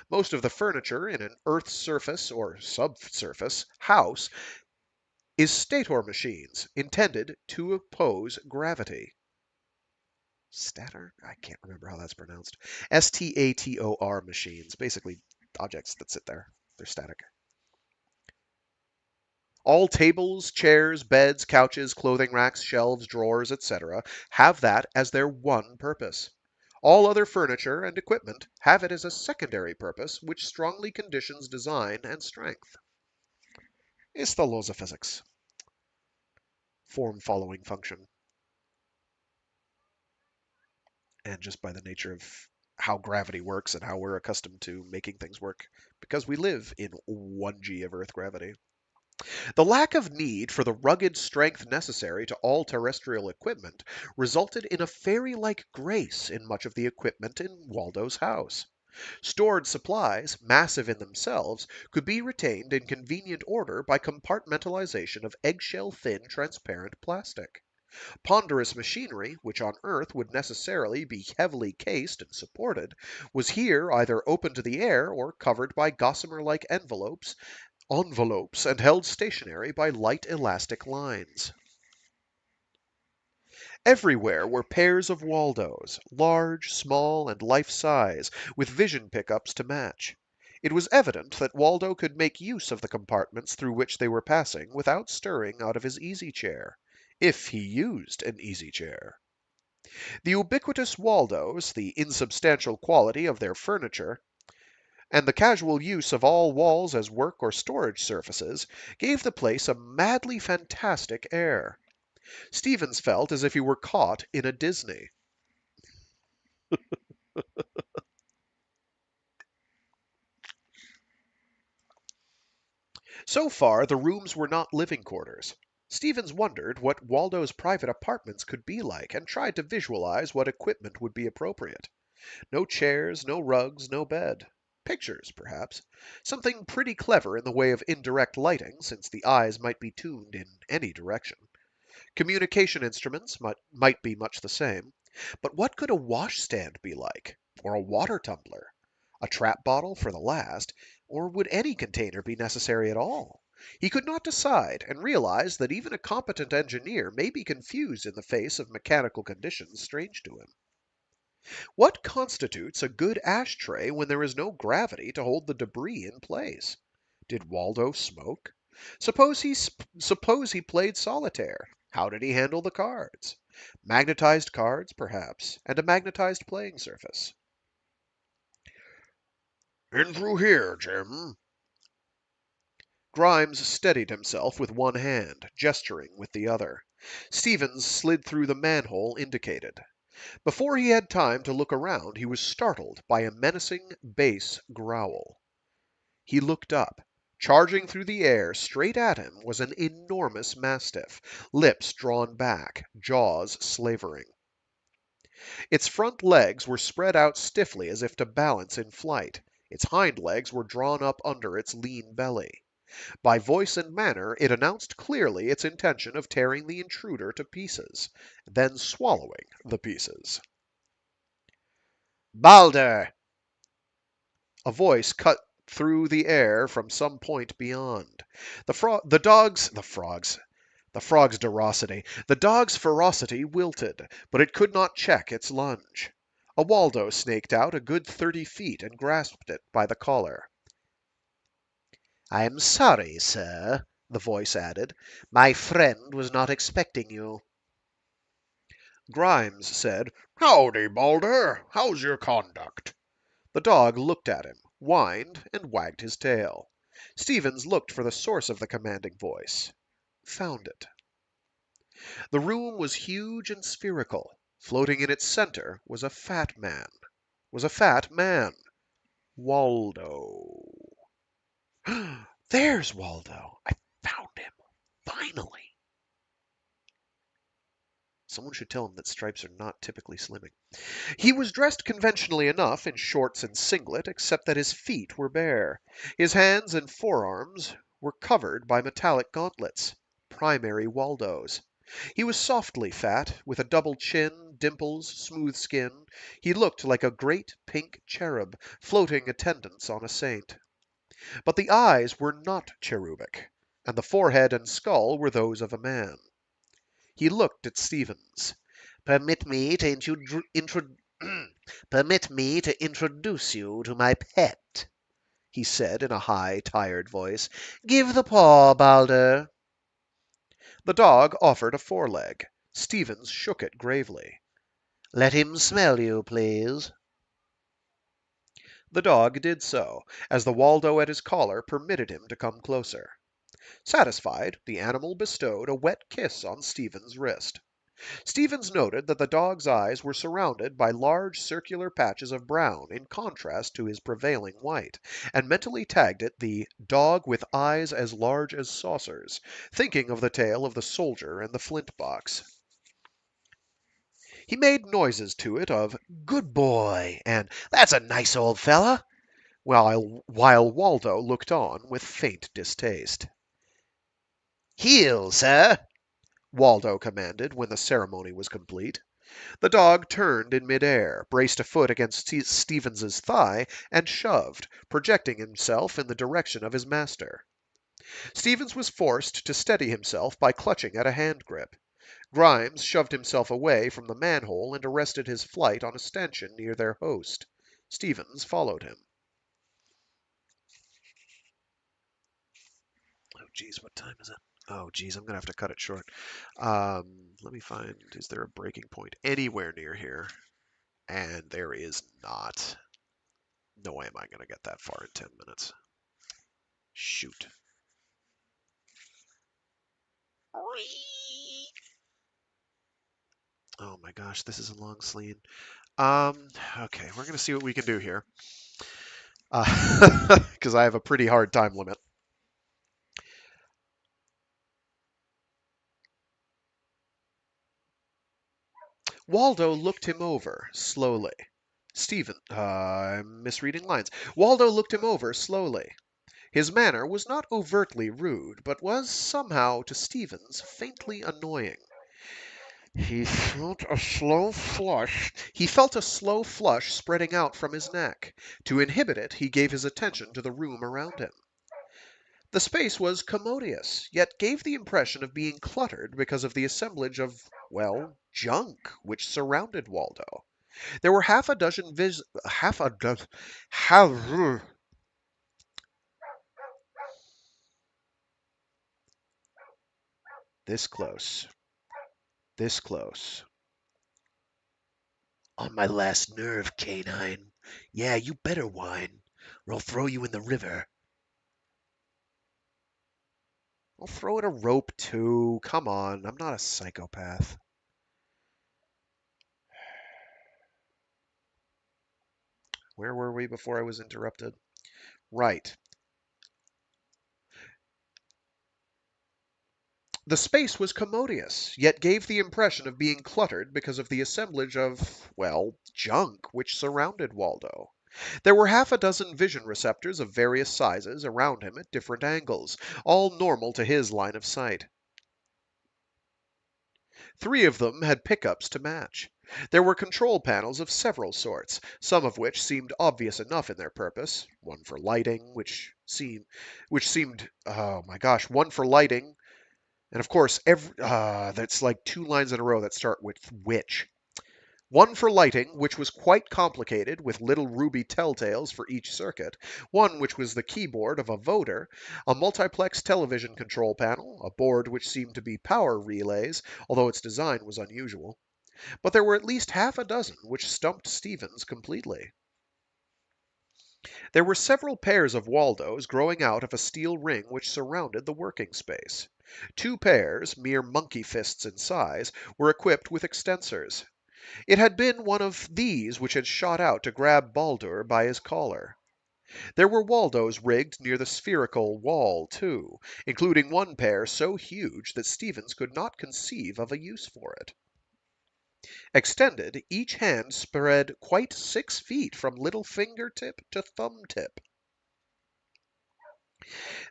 [SPEAKER 3] Most of the furniture in an Earth's surface or subsurface house is stator machines intended to oppose gravity. Stator? I can't remember how that's pronounced. Stator machines, basically objects that sit there. They're static. All tables, chairs, beds, couches, clothing racks, shelves, drawers, etc., have that as their one purpose. All other furniture and equipment have it as a secondary purpose which strongly conditions design and strength. It's the laws of physics. Form following function. And just by the nature of how gravity works and how we're accustomed to making things work, because we live in 1G of Earth gravity. The lack of need for the rugged strength necessary to all terrestrial equipment resulted in a fairy-like grace in much of the equipment in Waldo's house. Stored supplies, massive in themselves, could be retained in convenient order by compartmentalization of eggshell-thin transparent plastic. Ponderous machinery, which on Earth would necessarily be heavily cased and supported, was here either open to the air or covered by gossamer-like envelopes and held stationary by light elastic lines. Everywhere were pairs of Waldos, large, small, and life-size, with vision pickups to match. It was evident that Waldo could make use of the compartments through which they were passing without stirring out of his easy chair, if he used an easy chair. The ubiquitous Waldos, the insubstantial quality of their furniture, and the casual use of all walls as work or storage surfaces gave the place a madly fantastic air. Stevens felt as if he were caught in a Disney. So far, the rooms were not living quarters. Stevens wondered what Waldo's private apartments could be like and tried to visualize what equipment would be appropriate. No chairs, no rugs, no bed. Pictures, perhaps. Something pretty clever in the way of indirect lighting, since the eyes might be tuned in any direction. Communication instruments might be much the same. But what could a washstand be like? Or a water tumbler? A trap bottle for the last? Or would any container be necessary at all? He could not decide, and realized that even a competent engineer may be confused in the face of mechanical conditions strange to him. What constitutes a good ashtray when there is no gravity to hold the debris in place? Did Waldo smoke? Suppose he played solitaire. How did he handle the cards? Magnetized cards, perhaps, and a magnetized playing surface.
[SPEAKER 4] In through here, Jim.
[SPEAKER 3] Grimes steadied himself with one hand, gesturing with the other. Stevens slid through the manhole indicated. Before he had time to look around, he was startled by a menacing bass growl. He looked up. Charging through the air straight at him was an enormous mastiff, lips drawn back, jaws slavering. Its front legs were spread out stiffly as if to balance in flight. Its hind legs were drawn up under its lean belly. By voice and manner it announced clearly its intention of tearing the intruder to pieces, then swallowing the pieces.
[SPEAKER 5] Balder!
[SPEAKER 3] A voice cut through the air from some point beyond. The dog's ferocity wilted, but it could not check its lunge. A Waldo snaked out a good 30 feet and grasped it by the collar.
[SPEAKER 5] "I am sorry, sir," the voice added. "My friend was not expecting you."
[SPEAKER 3] Grimes said,
[SPEAKER 4] Howdy, Balder. How's your conduct?
[SPEAKER 3] the dog looked at him, whined, and wagged his tail. Stevens looked for the source of the commanding voice. Found it. The room was huge and spherical. Floating in its center was a fat man. Waldo. There's Waldo. I found him. Finally. Someone should tell him that stripes are not typically slimming. He was dressed conventionally enough in shorts and singlet, except that his feet were bare. His hands and forearms were covered by metallic gauntlets, primary Waldos. He was softly fat, with a double chin, dimples, smooth skin. He looked like a great pink cherub, floating attendance on a saint. But the eyes were not cherubic, and the forehead and skull were those of a man. He looked at Stevens.
[SPEAKER 5] "Permit me to permit me to introduce you to my pet," he said in a high, tired voice. "Give the paw, Balder."
[SPEAKER 3] The dog offered a foreleg. Stevens shook it gravely.
[SPEAKER 5] "Let him smell you, please."
[SPEAKER 3] The dog did so, as the Waldo at his collar permitted him to come closer. Satisfied, the animal bestowed a wet kiss on Stevens' wrist. Stevens noted that the dog's eyes were surrounded by large circular patches of brown in contrast to his prevailing white, and mentally tagged it the dog with eyes as large as saucers, thinking of the tale of the soldier and the flint box. He made noises to it of
[SPEAKER 5] "Good boy," and "That's a nice old fella,"
[SPEAKER 3] while Waldo looked on with faint distaste.
[SPEAKER 5] "Heel, sir,"
[SPEAKER 3] Waldo commanded when the ceremony was complete. The dog turned in midair, braced a foot against Stevens's thigh, and shoved, projecting himself in the direction of his master. Stevens was forced to steady himself by clutching at a hand grip. Grimes shoved himself away from the manhole and arrested his flight on a stanchion near their host. Stevens followed him. Oh, geez, what time is it? Oh, geez, I'm going to have to cut it short. Let me find, is there a breaking point anywhere near here? And there is not. No way am I going to get that far in 10 minutes. Shoot. Oh my gosh, this is a long scene. Okay, we're going to see what we can do here. Because I have a pretty hard time limit. Waldo looked him over slowly. I'm misreading lines. Waldo looked him over slowly. His manner was not overtly rude, but was somehow, to Stevens, faintly annoying. He felt a slow flush spreading out from his neck. To inhibit it, he gave his attention to the room around him. The space was commodious, yet gave the impression of being cluttered because of the assemblage of, well, junk which surrounded Waldo. There were half a dozen this close, this close.
[SPEAKER 5] "On my last nerve, canine. Yeah, you better whine, or I'll throw you in the river."
[SPEAKER 3] I'll throw it a rope too. Come on, I'm not a psychopath. Where were we before I was interrupted? Right. The space was commodious, yet gave the impression of being cluttered because of the assemblage of, well, junk which surrounded Waldo. There were half a dozen vision receptors of various sizes around him at different angles, all normal to his line of sight. 3 of them had pickups to match. There were control panels of several sorts, some of which seemed obvious enough in their purpose. One for lighting, oh my gosh, one for lighting, and of course, that's like 2 lines in a row that start with which. one for lighting, which was quite complicated with little ruby telltales for each circuit, one which was the keyboard of a voter, a multiplex television control panel, a board which seemed to be power relays, although its design was unusual. But there were at least half a dozen which stumped Stevens completely. There were several pairs of Waldos growing out of a steel ring which surrounded the working space. Two pairs, mere monkey fists in size, were equipped with extensors. It had been one of these which had shot out to grab Baldur by his collar. There were Waldos rigged near the spherical wall, too, including one pair so huge that Stevens could not conceive of a use for it. Extended, each hand spread quite 6 feet from little fingertip to thumb tip.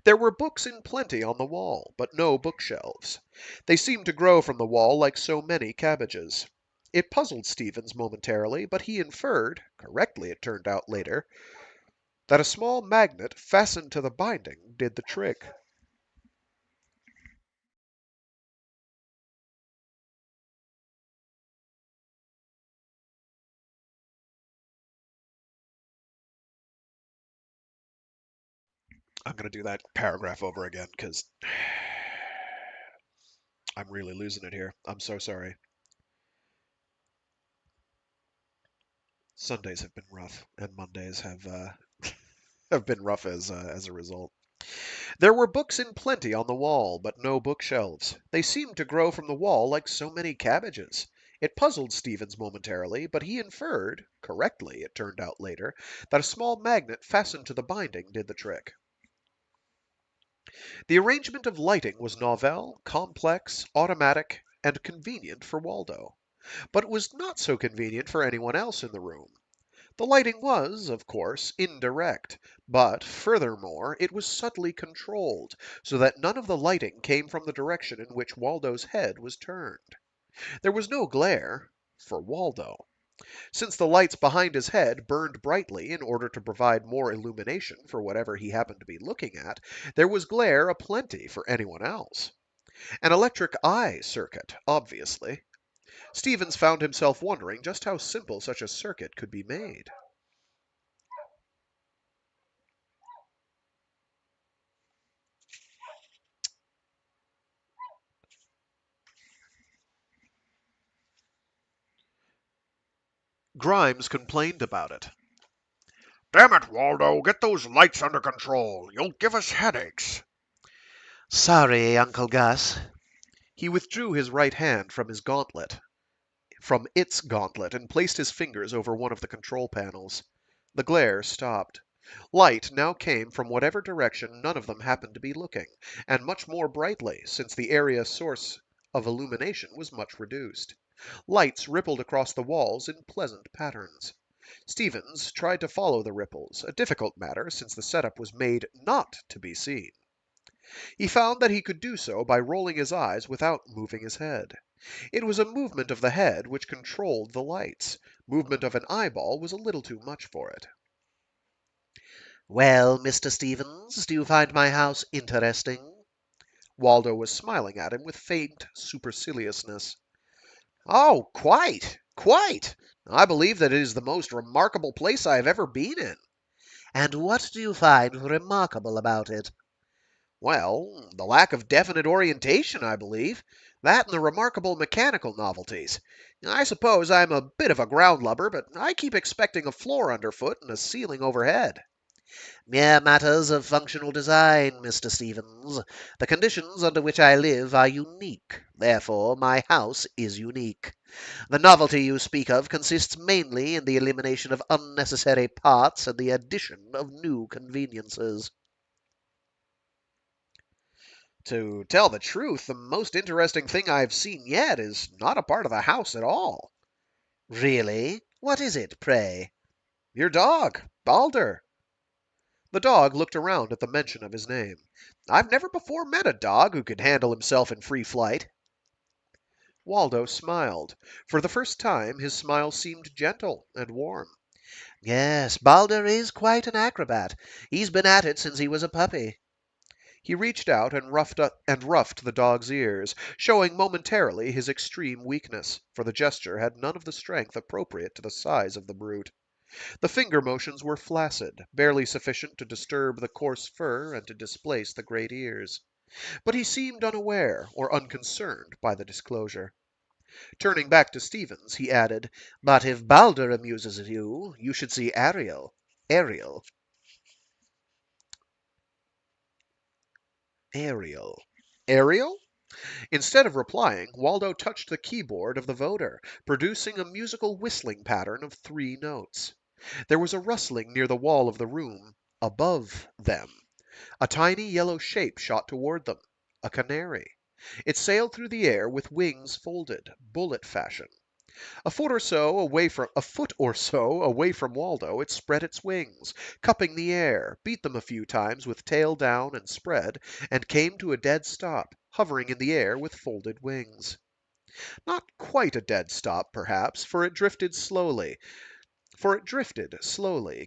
[SPEAKER 3] There were books in plenty on the wall, but no bookshelves. They seemed to grow from the wall like so many cabbages. It puzzled Stevens momentarily, but he inferred, correctly it turned out later, that a small magnet fastened to the binding did the trick. I'm going to do that paragraph over again because I'm really losing it here. I'm so sorry. Sundays have been rough, and Mondays have been rough as a result. There were books in plenty on the wall, but no bookshelves. They seemed to grow from the wall like so many cabbages. It puzzled Stevens momentarily, but he inferred, correctly it turned out later, that a small magnet fastened to the binding did the trick. The arrangement of lighting was novel, complex, automatic, and convenient for Waldo. But it was not so convenient for anyone else in the room. The lighting was, of course, indirect, but furthermore, it was subtly controlled, so that none of the lighting came from the direction in which Waldo's head was turned. There was no glare for Waldo. Since the lights behind his head burned brightly in order to provide more illumination for whatever he happened to be looking at, there was glare aplenty for anyone else. An electric eye circuit, obviously. Stevens found himself wondering just how simple such a circuit could be made. Grimes complained about it.
[SPEAKER 4] Damn it, Waldo, get those lights under control. You'll give us headaches.
[SPEAKER 5] Sorry, Uncle Gus.
[SPEAKER 3] He withdrew his right hand from its gauntlet, and placed his fingers over one of the control panels. The glare stopped. Light now came from whatever direction none of them happened to be looking, and much more brightly, since the area source of illumination was much reduced. Lights rippled across the walls in pleasant patterns. Stevens tried to follow the ripples, a difficult matter since the setup was made not to be seen. He found that he could do so by rolling his eyes without moving his head. It was a movement of the head which controlled the lights. Movement of an eyeball was a little too much for it.
[SPEAKER 5] Well, Mr. Stevens, do you find my house interesting?
[SPEAKER 3] Waldo was smiling at him with faint superciliousness.
[SPEAKER 5] Oh, quite, quite. I believe that it is the most remarkable place I have ever been in. And what do you find remarkable about it?
[SPEAKER 3] Well, the lack of definite orientation, I believe. That and the remarkable mechanical novelties. I suppose I'm a bit of a ground lubber, but I keep expecting a floor underfoot and a ceiling overhead.
[SPEAKER 5] Mere matters of functional design, Mr. Stevens. The conditions under which I live are unique. Therefore, my house is unique. The novelty you speak of consists mainly in the elimination of unnecessary parts and the addition of new conveniences.
[SPEAKER 3] To tell the truth, the most interesting thing I've seen yet is not a part of the house at all.
[SPEAKER 5] Really? What is it, pray?
[SPEAKER 3] Your dog, Baldur. The dog looked around at the mention of his name. I've never before met a dog who could handle himself in free flight. Waldo smiled. For the first time, his smile seemed gentle and warm.
[SPEAKER 5] Yes, Baldur is quite an acrobat. He's been at it since he was a puppy.
[SPEAKER 3] He reached out and roughed the dog's ears, showing momentarily his extreme weakness, for the gesture had none of the strength appropriate to the size of the brute. The finger motions were flaccid, barely sufficient to disturb the coarse fur and to displace the great ears. But he seemed unaware or unconcerned by the disclosure. Turning back to Stevens, he added, "But if Balder amuses you, you should see Ariel. Ariel. Ariel. Ariel?" Instead of replying, Waldo touched the keyboard of the voder, producing a musical whistling pattern of 3 notes. There was a rustling near the wall of the room, above them. A tiny yellow shape shot toward them. A canary. It sailed through the air with wings folded, bullet fashion. A foot or so away from Waldo, it spread its wings, cupping the air, beat them a few times with tail down and spread, and came to a dead stop, hovering in the air with folded wings. Not quite a dead stop, perhaps, for it drifted slowly,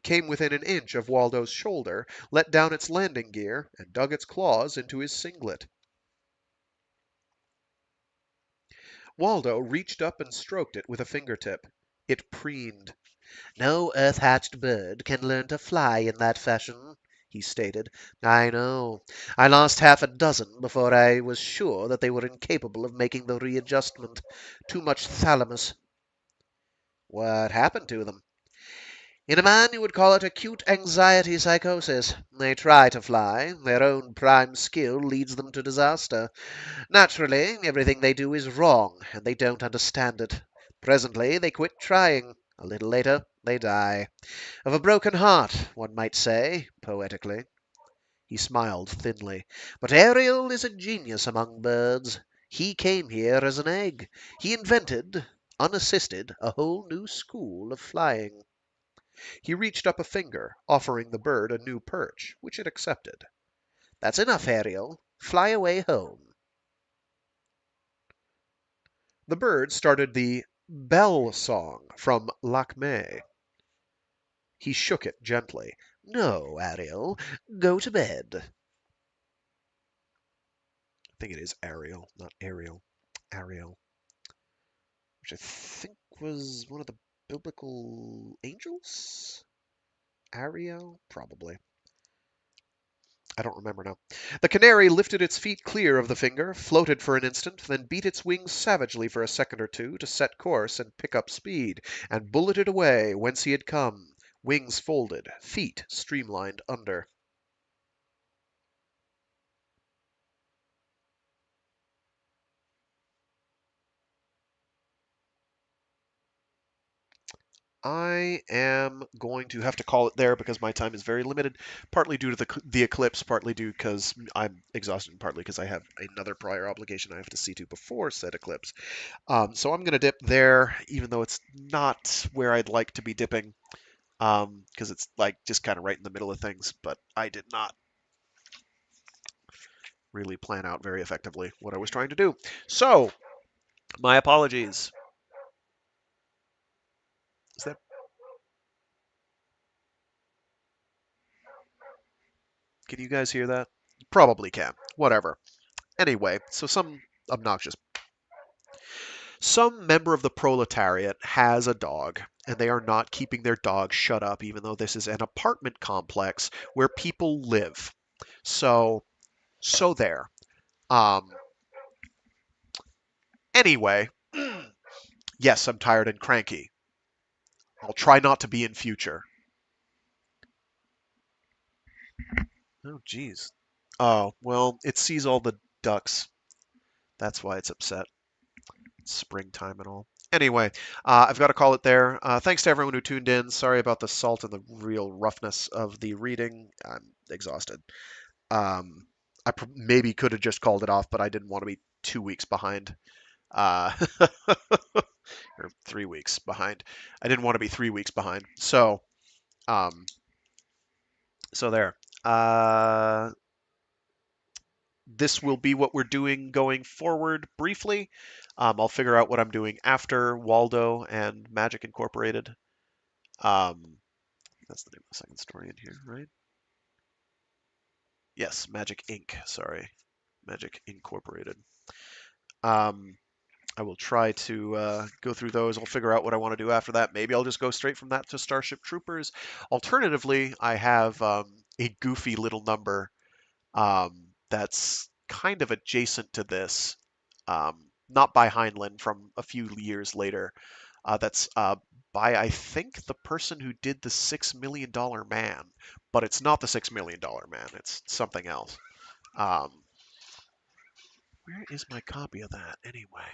[SPEAKER 3] came within an inch of Waldo's shoulder, let down its landing gear, and dug its claws into his singlet. Waldo reached up and stroked it with a fingertip. It preened. "No earth-hatched bird can learn to fly in that fashion," he stated. "I know. I lost half a dozen before I was sure that they were incapable of making the readjustment. Too much thalamus." "What happened to them?" "In a man you would call it acute anxiety psychosis. They try to fly. Their own prime skill leads them to disaster. Naturally, everything they do is wrong, and they don't understand it. Presently, they quit trying. A little later, they die. Of a broken heart, one might say, poetically." He smiled thinly. "But Ariel is a genius among birds. He came here as an egg. He invented, unassisted, a whole new school of flying." He reached up a finger, offering the bird a new perch, which it accepted. "That's enough, Ariel. Fly away home." The bird started the Bell Song from Lakmé. He shook it gently. "No, Ariel. Go to bed." I think it is Ariel, not Ariel. Ariel. Which I think was one of the biblical angels? Ariel? Probably. I don't remember now. The canary lifted its feet clear of the finger, floated for an instant, then beat its wings savagely for a second or two to set course and pick up speed, and bulleted away whence he had come, wings folded, feet streamlined under. I am going to have to call it there because my time is very limited, partly due to the eclipse, partly due because I'm exhausted, and partly because I have another prior obligation I have to see to before said eclipse. So I'm going to dip there, even though it's not where I'd like to be dipping, because it's like just kind of right in the middle of things. But I did not really plan out very effectively what I was trying to do. So my apologies. Is that? Can you guys hear that? Probably can. Whatever. Anyway, so obnoxious some member of the proletariat has a dog, and they are not keeping their dog shut up, even though this is an apartment complex where people live. So, so there. Um, anyway, yes, I'm tired and cranky. I'll try not to be in future. Oh, geez. Oh, well, it sees all the ducks. That's why it's upset. Springtime and all. Anyway, I've got to call it there. Thanks to everyone who tuned in. Sorry about the salt and the real roughness of the reading. I'm exhausted. Maybe could have just called it off, but I didn't want to be 2 weeks behind. Uh, or 3 weeks behind. I didn't want to be 3 weeks behind. Um, so there. This will be what we're doing going forward briefly. I'll figure out what I'm doing after Waldo and Magic Incorporated. That's the name of the second story in here, right?
[SPEAKER 2] Yes, Magic Inc. Sorry, Magic Incorporated. Um, I will try to go through those. I'll figure out what I want to do after that. Maybe I'll just go straight from that to Starship Troopers. Alternatively, I have a goofy little number that's kind of adjacent to this, not by Heinlein, from a few years later. That's by, I think, the person who did the $6 Million Man, but it's not the $6 Million Man. It's something else. Um, where is my copy of that anyway?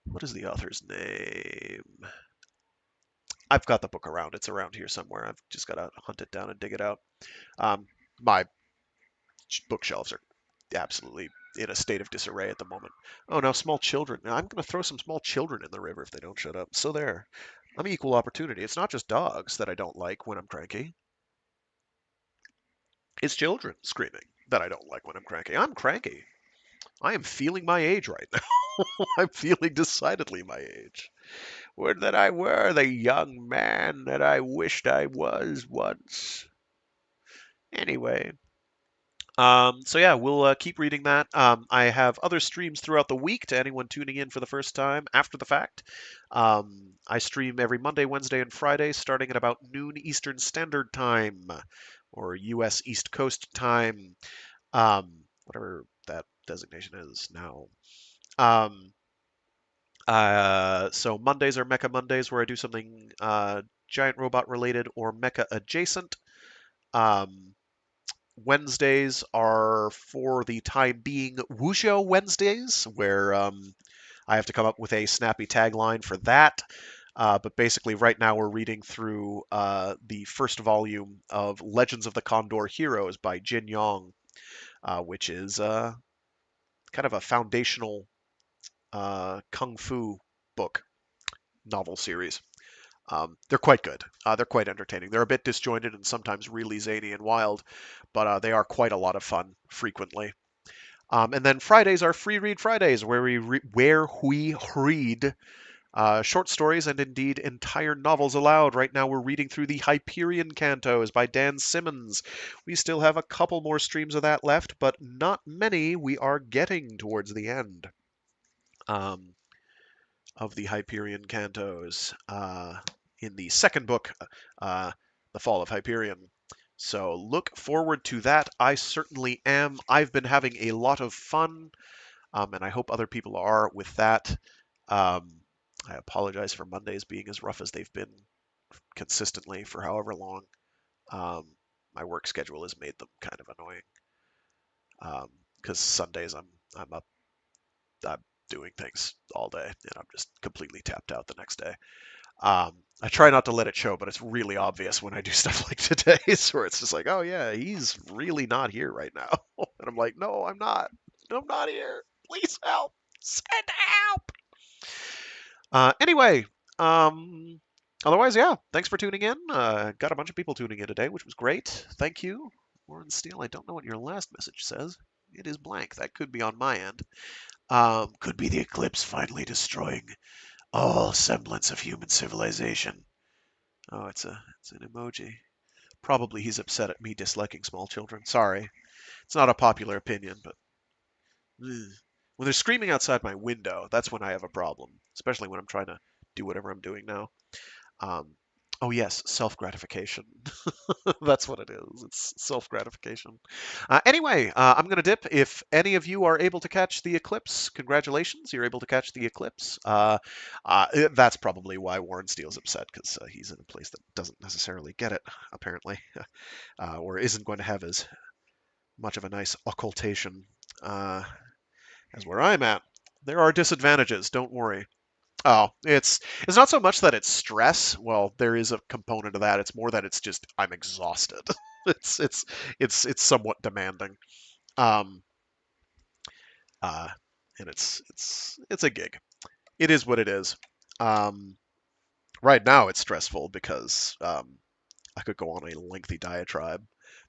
[SPEAKER 2] What is the author's name? I've got the book around. It's around here somewhere. I've just got to hunt it down and dig it out. My bookshelves are absolutely in a state of disarray at the moment. Oh, now small children. Now, I'm going to throw some small children in the river if they don't shut up. So there. I'm equal opportunity. It's not just dogs that I don't like when I'm cranky. It's children screaming that I don't like when I'm cranky. I'm cranky. I am feeling my age right now. I'm feeling decidedly my age. Would that I were the young man that I wished I was once. Anyway, so yeah, we'll keep reading that. I have other streams throughout the week to anyone tuning in for the first time after the fact. I stream every Monday, Wednesday, and Friday starting at about noon Eastern Standard Time, or U.S. East Coast time, whatever that designation is now. So Mondays are Mecha Mondays, where I do something giant robot related or mecha adjacent. Wednesdays are, for the time being, Wuxia Wednesdays, where I have to come up with a snappy tagline for that. But basically, right now we're reading through the first volume of Legends of the Condor Heroes by Jin Yong, which is kind of a foundational kung fu book novel series. They're quite good. They're quite entertaining. They're a bit disjointed and sometimes really zany and wild, but they are quite a lot of fun frequently. And then Fridays are Free Read Fridays, where we read short stories and indeed entire novels aloud. Right now we're reading through the Hyperion Cantos by Dan Simmons. We still have a couple more streams of that left, but not many. We are getting towards the end. Of the Hyperion Cantos in the second book, The Fall of Hyperion. So look forward to that. I certainly am. I've been having a lot of fun, and I hope other people are with that. I apologize for Mondays being as rough as they've been consistently for however long. My work schedule has made them kind of annoying because Sundays I'm up. I'm doing things all day, and I'm just completely tapped out the next day. I try not to let it show, but it's really obvious when I do stuff like today's, where it's just like, oh yeah, he's really not here right now, and I'm like, no, I'm not. I'm not here. Please help. Send help. Anyway, otherwise, yeah. Thanks for tuning in. Got a bunch of people tuning in today, which was great. Thank you, Warren Steele. I don't know what your last message says. It is blank. That could be on my end. Could be the eclipse finally destroying all semblance of human civilization. Oh, it's an emoji. Probably he's upset at me disliking small children. Sorry. It's not a popular opinion, but when they're screaming outside my window, that's when I have a problem, especially when I'm trying to do whatever I'm doing now. Um, oh yes, self-gratification. That's what it is. It's self-gratification. Anyway, I'm going to dip. If any of you are able to catch the eclipse, congratulations. You're able to catch the eclipse. That's probably why Warren Steele's upset, because he's in a place that doesn't necessarily get it, apparently, or isn't going to have as much of a nice occultation as where I'm at. There are disadvantages, don't worry. Oh, it's not so much that it's stress. Well, there is a component of that. It's more that it's just I'm exhausted. It's somewhat demanding. Um uh and it's a gig. It is what it is. Um right now it's stressful because I could go on a lengthy diatribe,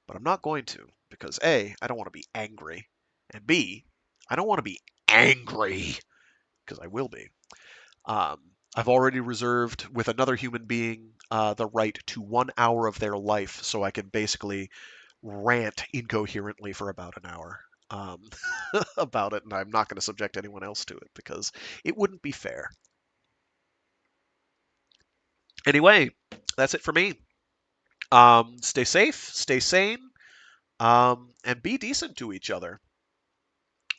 [SPEAKER 2] but I'm not going to because A, I don't want to be angry, and B, I don't want to be angry because I will be. Um, I've already reserved with another human being the right to 1 hour of their life, so I can basically rant incoherently for about an hour about it, and I'm not going to subject anyone else to it because it wouldn't be fair. Anyway, that's it for me. Stay safe, stay sane, and be decent to each other.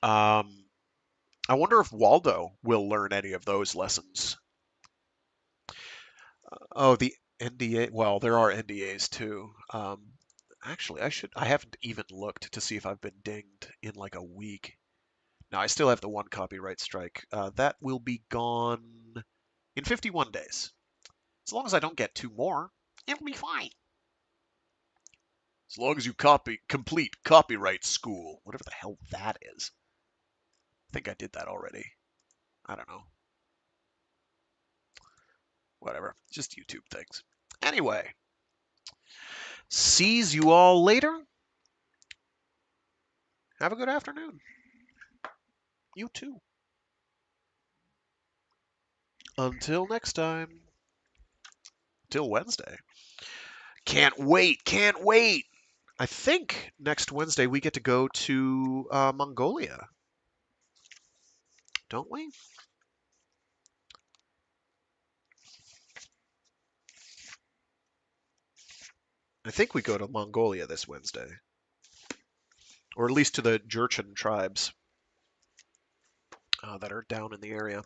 [SPEAKER 2] I wonder if Waldo will learn any of those lessons. Oh, the NDA. Well, there are NDAs too. Actually, I haven't even looked to see if I've been dinged in like a week. Now, I still have the one copyright strike. That will be gone in 51 days. As long as I don't get 2 more, it'll be fine. As long as you complete copyright school, whatever the hell that is. I think I did that already. I don't know. Whatever. Just YouTube things. Anyway, sees you all later. Have a good afternoon. You too. Until next time. Till Wednesday. Can't wait. Can't wait. I think next Wednesday we get to go to Mongolia. Don't we? I think we go to Mongolia this Wednesday. Or at least to the Jurchen tribes that are down in the area.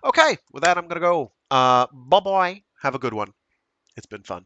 [SPEAKER 2] Okay, with that, I'm going to go. Bye-bye. Have a good one. It's been fun.